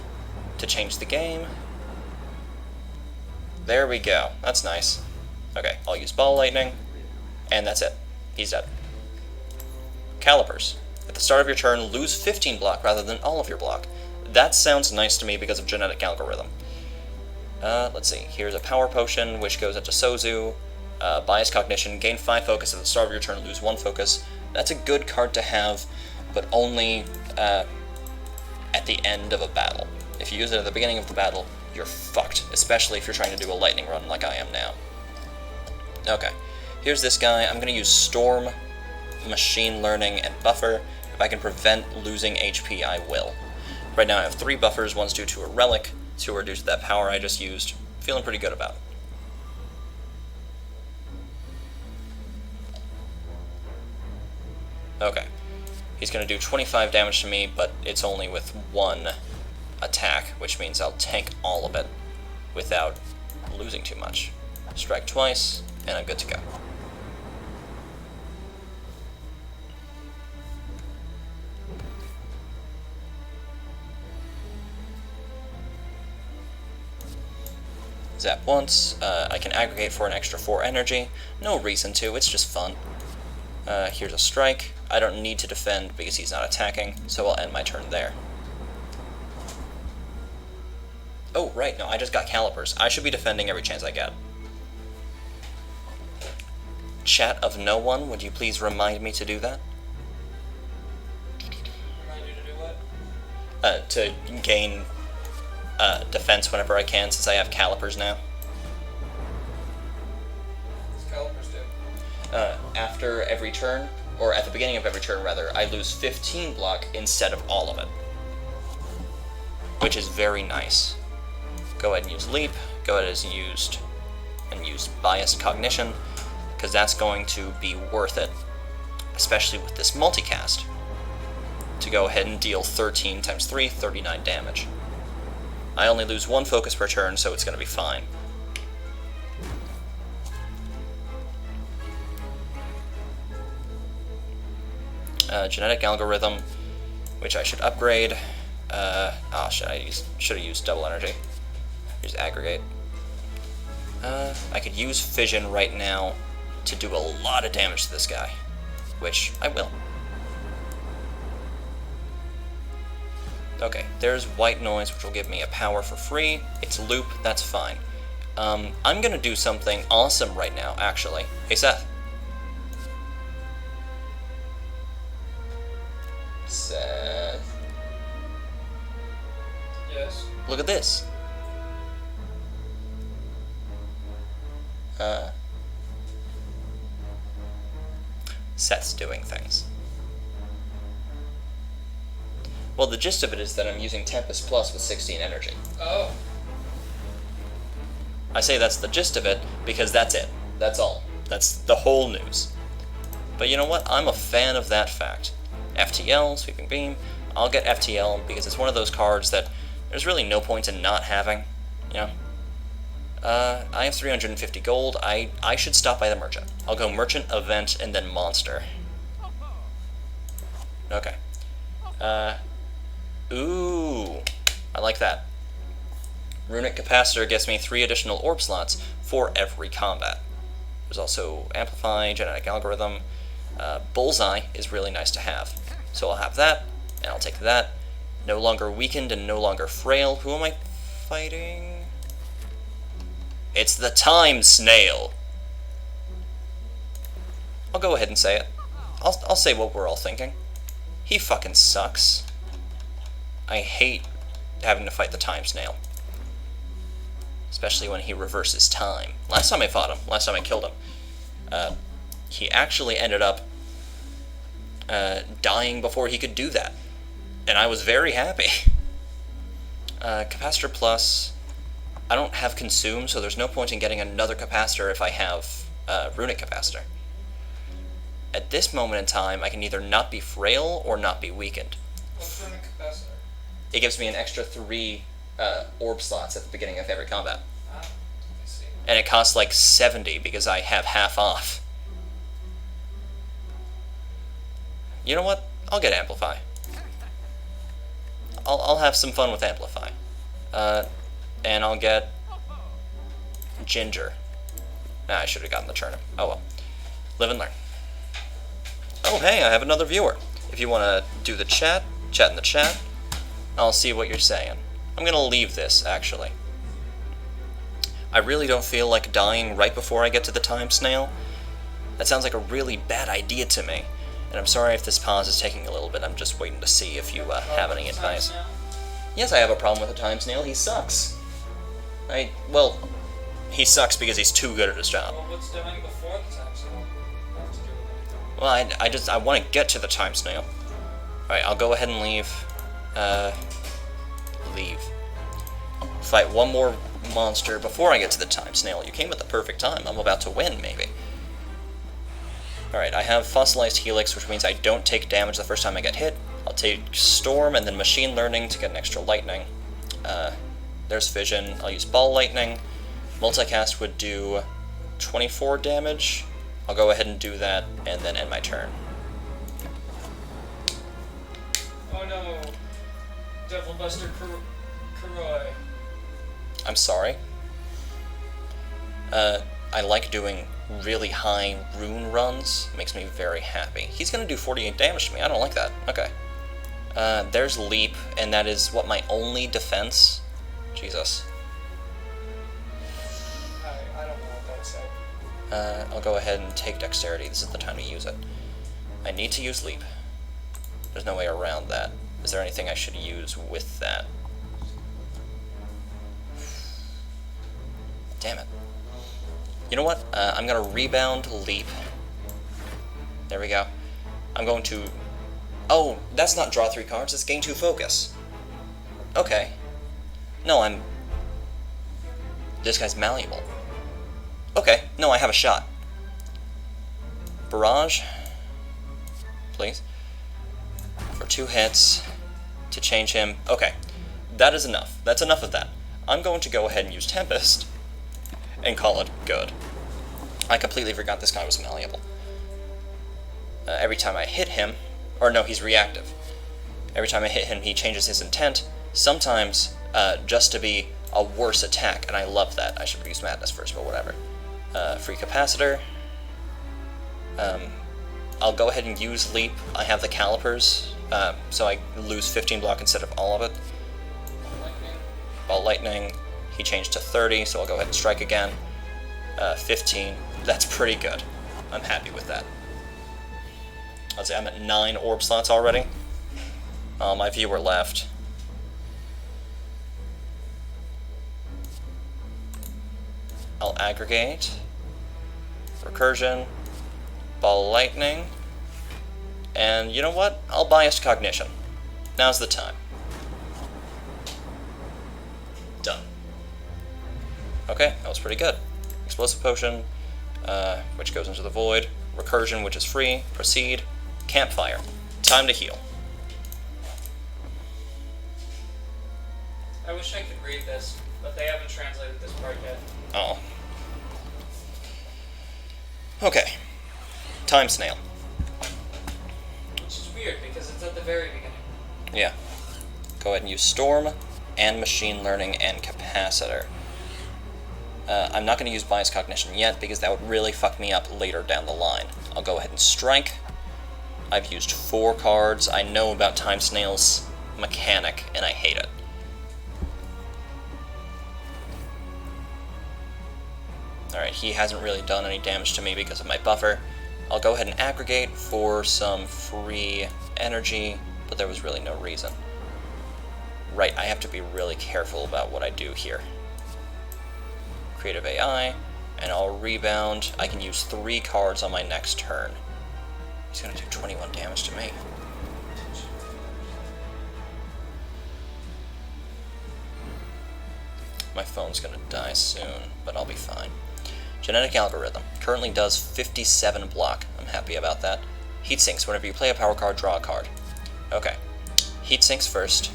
to change the game. There we go. That's nice. Okay, I'll use ball lightning, and that's it. He's dead. Calipers. At the start of your turn, lose 15 block rather than all of your block. That sounds nice to me because of genetic algorithm. Let's see. Here's a power potion, which goes into Sozu. Bias cognition. Gain 5 focus at the start of your turn, lose 1 focus. That's a good card to have, but only at the end of a battle. If you use it at the beginning of the battle, you're fucked, especially if you're trying to do a lightning run like I am now. Okay, here's this guy. I'm going to use Storm, Machine Learning, and Buffer. If I can prevent losing HP, I will. Right now I have 3 buffers. One's due to a relic, 2 are due to that power I just used. Feeling pretty good about it. Okay, he's going to do 25 damage to me, but it's only with 1 attack, which means I'll tank all of it without losing too much. Strike twice, and I'm good to go. Zap once. I can aggregate for an extra 4 energy. No reason to, it's just fun. Here's a strike. I don't need to defend because he's not attacking, so I'll end my turn there. Oh, right, no, I just got calipers. I should be defending every chance I get. Chat of no one, would you please remind me to do that? Remind you to do what? To gain defense whenever I can, since I have calipers now. What's calipers do? After every turn, or at the beginning of every turn rather, I lose 15 block instead of all of it. Which is very nice. Go ahead and use leap, go ahead and use biased cognition, because that's going to be worth it, especially with this multicast, to go ahead and deal 13 times 3, 39 damage. I only lose 1 focus per turn, so it's going to be fine. Genetic algorithm, which I should upgrade. Should have used double energy. Here's aggregate. I could use fission right now to do a lot of damage to this guy, which I will. Okay, there's white noise, which will give me a power for free. It's loop, that's fine. I'm gonna do something awesome right now, actually. Hey, Seth. Seth. Yes. Look at this. Seth's doing things. Well, the gist of it is that I'm using Tempest Plus with 16 energy. Oh. I say that's the gist of it because that's it. That's all. That's the whole news. But you know what? I'm a fan of that fact. FTL, Sweeping Beam. I'll get FTL because it's one of those cards that there's really no point in not having, you know? I have 350 gold. I should stop by the merchant. I'll go merchant, event, and then monster. Okay. Ooh. I like that. Runic Capacitor gets me 3 additional orb slots for every combat. There's also Amplify, Genetic Algorithm. Bullseye is really nice to have. So I'll have that, and I'll take that. No longer weakened and no longer frail. Who am I fighting? It's the Time Snail. I'll go ahead and say it. I'll say what we're all thinking. He fucking sucks. I hate having to fight the Time Snail. Especially when he reverses time. Last time I fought him, last time I killed him, he actually ended up dying before he could do that. And I was very happy. Capacitor Plus, I don't have Consume, so there's no point in getting another capacitor if I have Runic Capacitor. At this moment in time, I can either not be frail or not be weakened. What's Runic Capacitor? It gives me an extra 3 orb slots at the beginning of every combat. Ah, I see. And it costs like 70 because I have half off. You know what? I'll get Amplify. I'll have some fun with Amplify. And I'll get Ginger. Nah, I should have gotten the turnip. Oh well. Live and learn. Oh hey, I have another viewer. If you want to do the chat in the chat. I'll see what you're saying. I'm gonna leave this, actually. I really don't feel like dying right before I get to the time snail. That sounds like a really bad idea to me. And I'm sorry if this pause is taking a little bit. I'm just waiting to see if you have any advice. Yes, I have a problem with the time snail. He sucks. Well, he sucks because he's too good at his job. Well, what's doing before the time snail have to do with anything? Well, I want to get to the time snail. Alright, I'll go ahead and leave. Leave. Fight one more monster before I get to the time snail. You came at the perfect time. I'm about to win, maybe. Alright, I have Fossilized Helix, which means I don't take damage the first time I get hit. I'll take Storm and then Machine Learning to get an extra Lightning. There's Fission. I'll use Ball Lightning. Multicast would do 24 damage. I'll go ahead and do that and then end my turn. Oh no! Devil Buster Kuroi. I'm sorry. I like doing really high rune runs. It makes me very happy. He's gonna do 48 damage to me. I don't like that. Okay. There's Leap, and that is what, my only defense? Jesus. I don't know what that said. I'll go ahead and take Dexterity. This is the time to use it. I need to use Leap. There's no way around that. Is there anything I should use with that? Damn it. You know what? I'm going to Rebound Leap. There we go. I'm going to... Oh, that's not draw 3 cards, it's gain 2 focus. Okay. No, I'm... This guy's malleable. Okay, no, I have a shot. Barrage. Please. For 2 hits to change him. Okay, that is enough. That's enough of that. I'm going to go ahead and use Tempest and call it good. I completely forgot this guy was malleable. Every time I hit him, or no, he's reactive. Every time I hit him, he changes his intent, sometimes just to be a worse attack, and I love that. I should use Madness first, but whatever. Free Capacitor. I'll go ahead and use Leap. I have the Calipers, so I lose 15 block instead of all of it. Ball Lightning. He changed to 30, so I'll go ahead and strike again. 15. That's pretty good. I'm happy with that. I'll say I'm at 9 orb slots already. My viewer left. I'll aggregate. Recursion. Ball Lightning. And you know what? I'll Biased Cognition. Now's the time. Done. Okay, that was pretty good. Explosive Potion, which goes into the Void. Recursion, which is free. Proceed. Campfire. Time to heal. I wish I could read this, but they haven't translated this part yet. Oh. Okay. Time Snail. Which is weird, because it's at the very beginning. Yeah. Go ahead and use Storm, and Machine Learning, and Capacitor. I'm not going to use Biased Cognition yet, because that would really fuck me up later down the line. I'll go ahead and Strike. I've used 4 cards. I know about Time Snail's mechanic, and I hate it. Alright, he hasn't really done any damage to me because of my buffer. I'll go ahead and aggregate for some free energy, but there was really no reason. Right, I have to be really careful about what I do here. Creative AI, and I'll rebound. I can use 3 cards on my next turn. He's gonna do 21 damage to me. My phone's gonna die soon, but I'll be fine. Genetic algorithm. Currently does 57 block. I'm happy about that. Heat sinks. Whenever you play a power card, draw a card. Okay. Heat sinks first,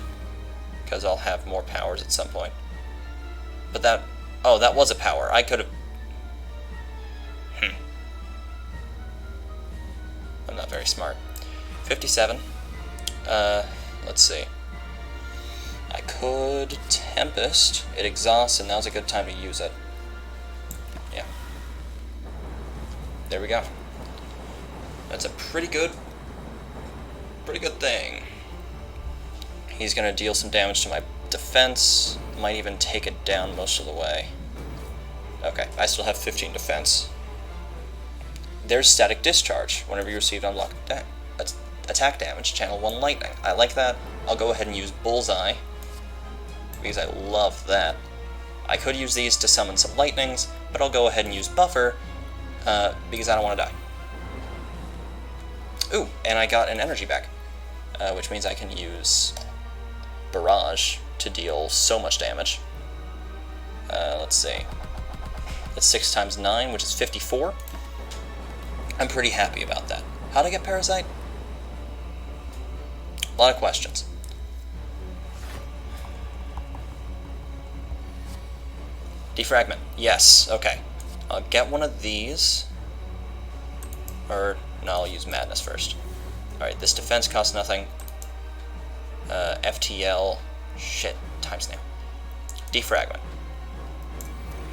because I'll have more powers at some point. But that... Oh, that was a power. I could have... I'm not very smart. 57. Let's see. I could Tempest. It exhausts, and now's a good time to use it. Yeah. There we go. That's a pretty good thing. He's gonna deal some damage to my defense. Might even take it down most of the way. Okay, I still have 15 defense. There's static discharge. Whenever you receive unlocked attack damage, channel 1 lightning. I like that. I'll go ahead and use bullseye, because I love that. I could use these to summon some lightnings, but I'll go ahead and use buffer, because I don't want to die. Ooh, and I got an energy back, which means I can use barrage to deal so much damage. Let's see. That's 6 times 9, which is 54. I'm pretty happy about that. How'd I get Parasite? A lot of questions. Defragment. Yes, okay. I'll get one of these. Or, no, I'll use Madness first. Alright, this defense costs nothing. FTL. Shit, times now. Defragment.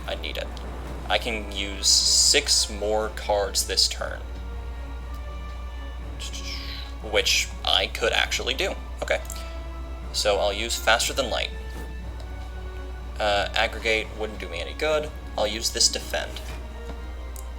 I need it. I can use 6 more cards this turn. Which I could actually do. Okay. So I'll use Faster Than Light. Aggregate wouldn't do me any good. I'll use this Defend.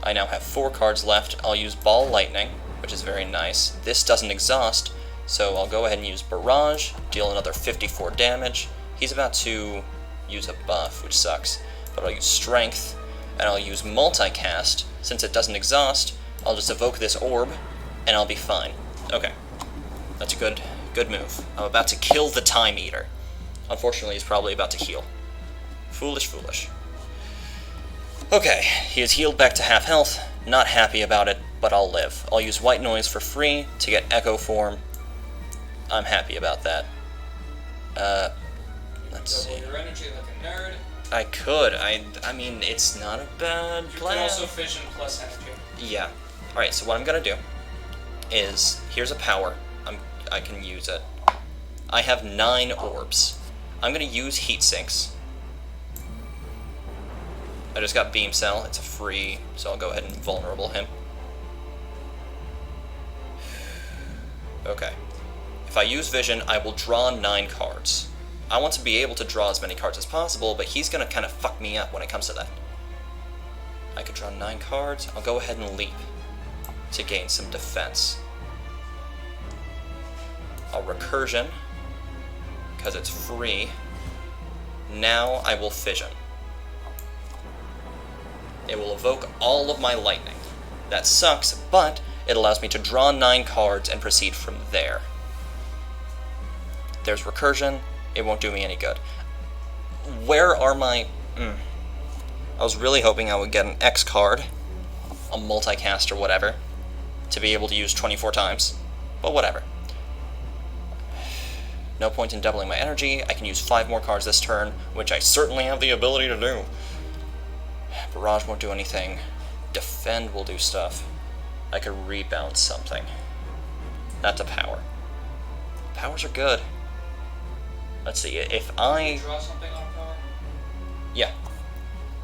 I now have 4 cards left. I'll use Ball Lightning, which is very nice. This doesn't exhaust, so I'll go ahead and use Barrage, deal another 54 damage. He's about to use a buff, which sucks. But I'll use Strength, and I'll use Multicast. Since it doesn't exhaust, I'll just evoke this orb, and I'll be fine. Okay. That's a good move. I'm about to kill the Time Eater. Unfortunately, he's probably about to heal. Foolish, foolish. Okay, he is healed back to half health. Not happy about it, but I'll live. I'll use White Noise for free to get Echo Form. I'm happy about that. Let's see. Your energy like a nerd. I could. I mean, it's not a bad plan. You can also fission plus energy. Yeah. Alright, so what I'm gonna do is, here's a power. I can use it. I have 9 orbs. I'm gonna use Heat Sinks. I just got Beam Cell. It's a free, so I'll go ahead and vulnerable him. Okay. If I use Vision, I will draw 9 cards. I want to be able to draw as many cards as possible, but he's gonna kind of fuck me up when it comes to that. I could draw 9 cards. I'll go ahead and leap to gain some defense. I'll Recursion, because it's free. Now I will Fission. It will evoke all of my lightning. That sucks, but it allows me to draw 9 cards and proceed from there. There's Recursion. It won't do me any good. Where are my... I was really hoping I would get an X card, a multicast or whatever, to be able to use 24 times. But whatever. No point in doubling my energy. I can use 5 more cards this turn, which I certainly have the ability to do. Barrage won't do anything. Defend will do stuff. I could rebound something. That's a power. Powers are good. Let's see, if I... Draw something on power? Yeah.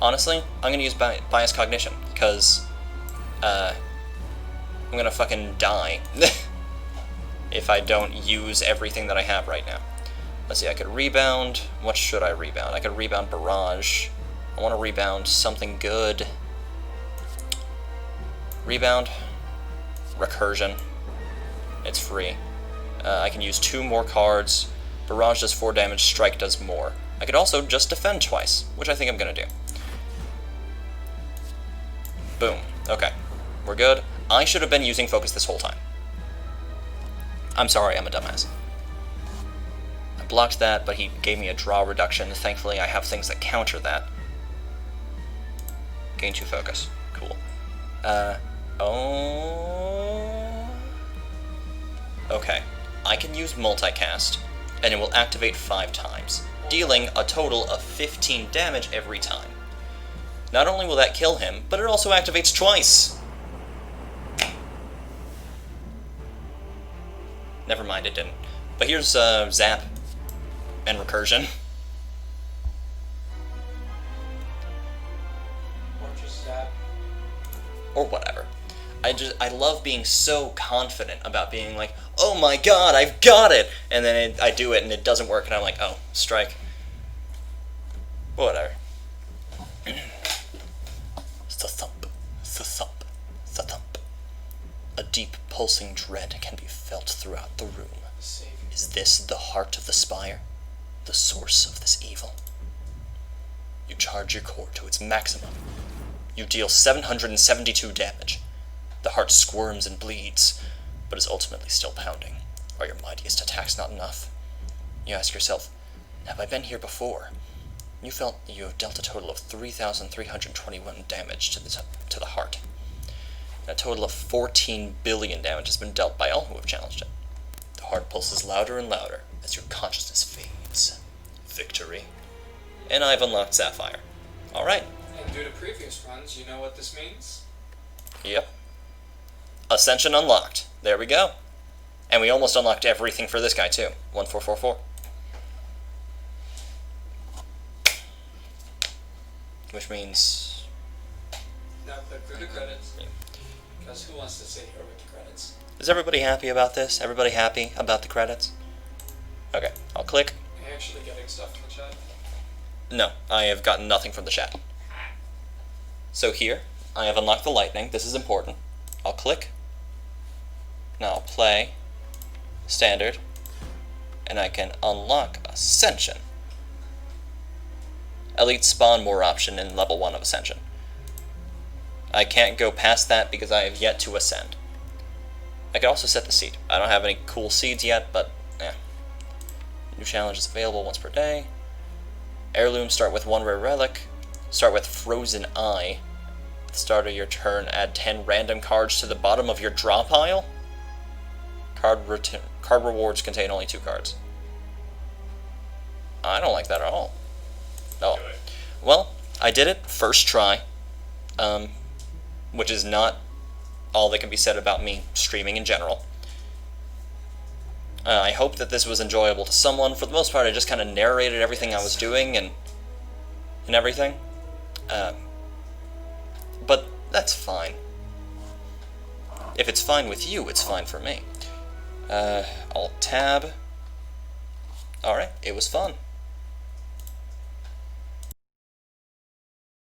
Honestly, I'm gonna use Bias Cognition, because, I'm gonna fucking die. If I don't use everything that I have right now. Let's see, I could rebound. What should I rebound? I could rebound Barrage. I want to rebound something good. Rebound. Recursion. It's free. I can use 2 more cards. Barrage does 4 damage, Strike does more. I could also just defend twice, which I think I'm going to do. Boom. Okay. We're good. I should have been using focus this whole time. I'm sorry, I'm a dumbass. I blocked that, but he gave me a draw reduction. Thankfully, I have things that counter that. Gain 2 focus. Cool. Okay. I can use multicast, and it will activate 5 times, dealing a total of 15 damage every time. Not only will that kill him, but it also activates twice. Never mind, it didn't. But here's Zap and Recursion. Or just Zap. Or whatever. I love being so confident about being like, oh my god, I've got it! And then I do it and it doesn't work and I'm like, oh, strike. Whatever. Thump, thump, thump. A deep pulsing dread can be felt throughout the room. Is this the heart of the Spire? The source of this evil? You charge your core to its maximum. You deal 772 damage. The heart squirms and bleeds, but is ultimately still pounding. Are your mightiest attacks not enough? You ask yourself, have I been here before? You felt you have dealt a total of 3,321 damage to the heart. And a total of 14 billion damage has been dealt by all who have challenged it. The heart pulses louder and louder as your consciousness fades. Victory. And I've unlocked Sapphire. Alright. And due to previous runs, you know what this means? Yep. Ascension unlocked. There we go. And we almost unlocked everything for this guy too. 1444. Which means... Now click through the credits. Because who wants to sit here with the credits? Is everybody happy about this? Everybody happy about the credits? Okay, I'll click. Are you actually getting stuff in the chat? No, I have gotten nothing from the chat. So here, I have unlocked the lightning. This is important. I'll click. Now I'll play. Standard. And I can unlock Ascension. Elite spawn more option in level 1 of Ascension. I can't go past that because I have yet to ascend. I can also set the seed. I don't have any cool seeds yet, but yeah. New challenge is available once per day. Heirlooms start with 1 rare relic. Start with Frozen Eye. At the start of your turn, add 10 random cards to the bottom of your draw pile. Card rewards contain only 2 cards. I don't like that at all. Oh. Well, I did it first try. Which is not all that can be said about me streaming in general. I hope that this was enjoyable to someone. For the most part, I just kind of narrated everything I was doing and everything. But that's fine. If it's fine with you, it's fine for me. Alt-tab. Alright, it was fun.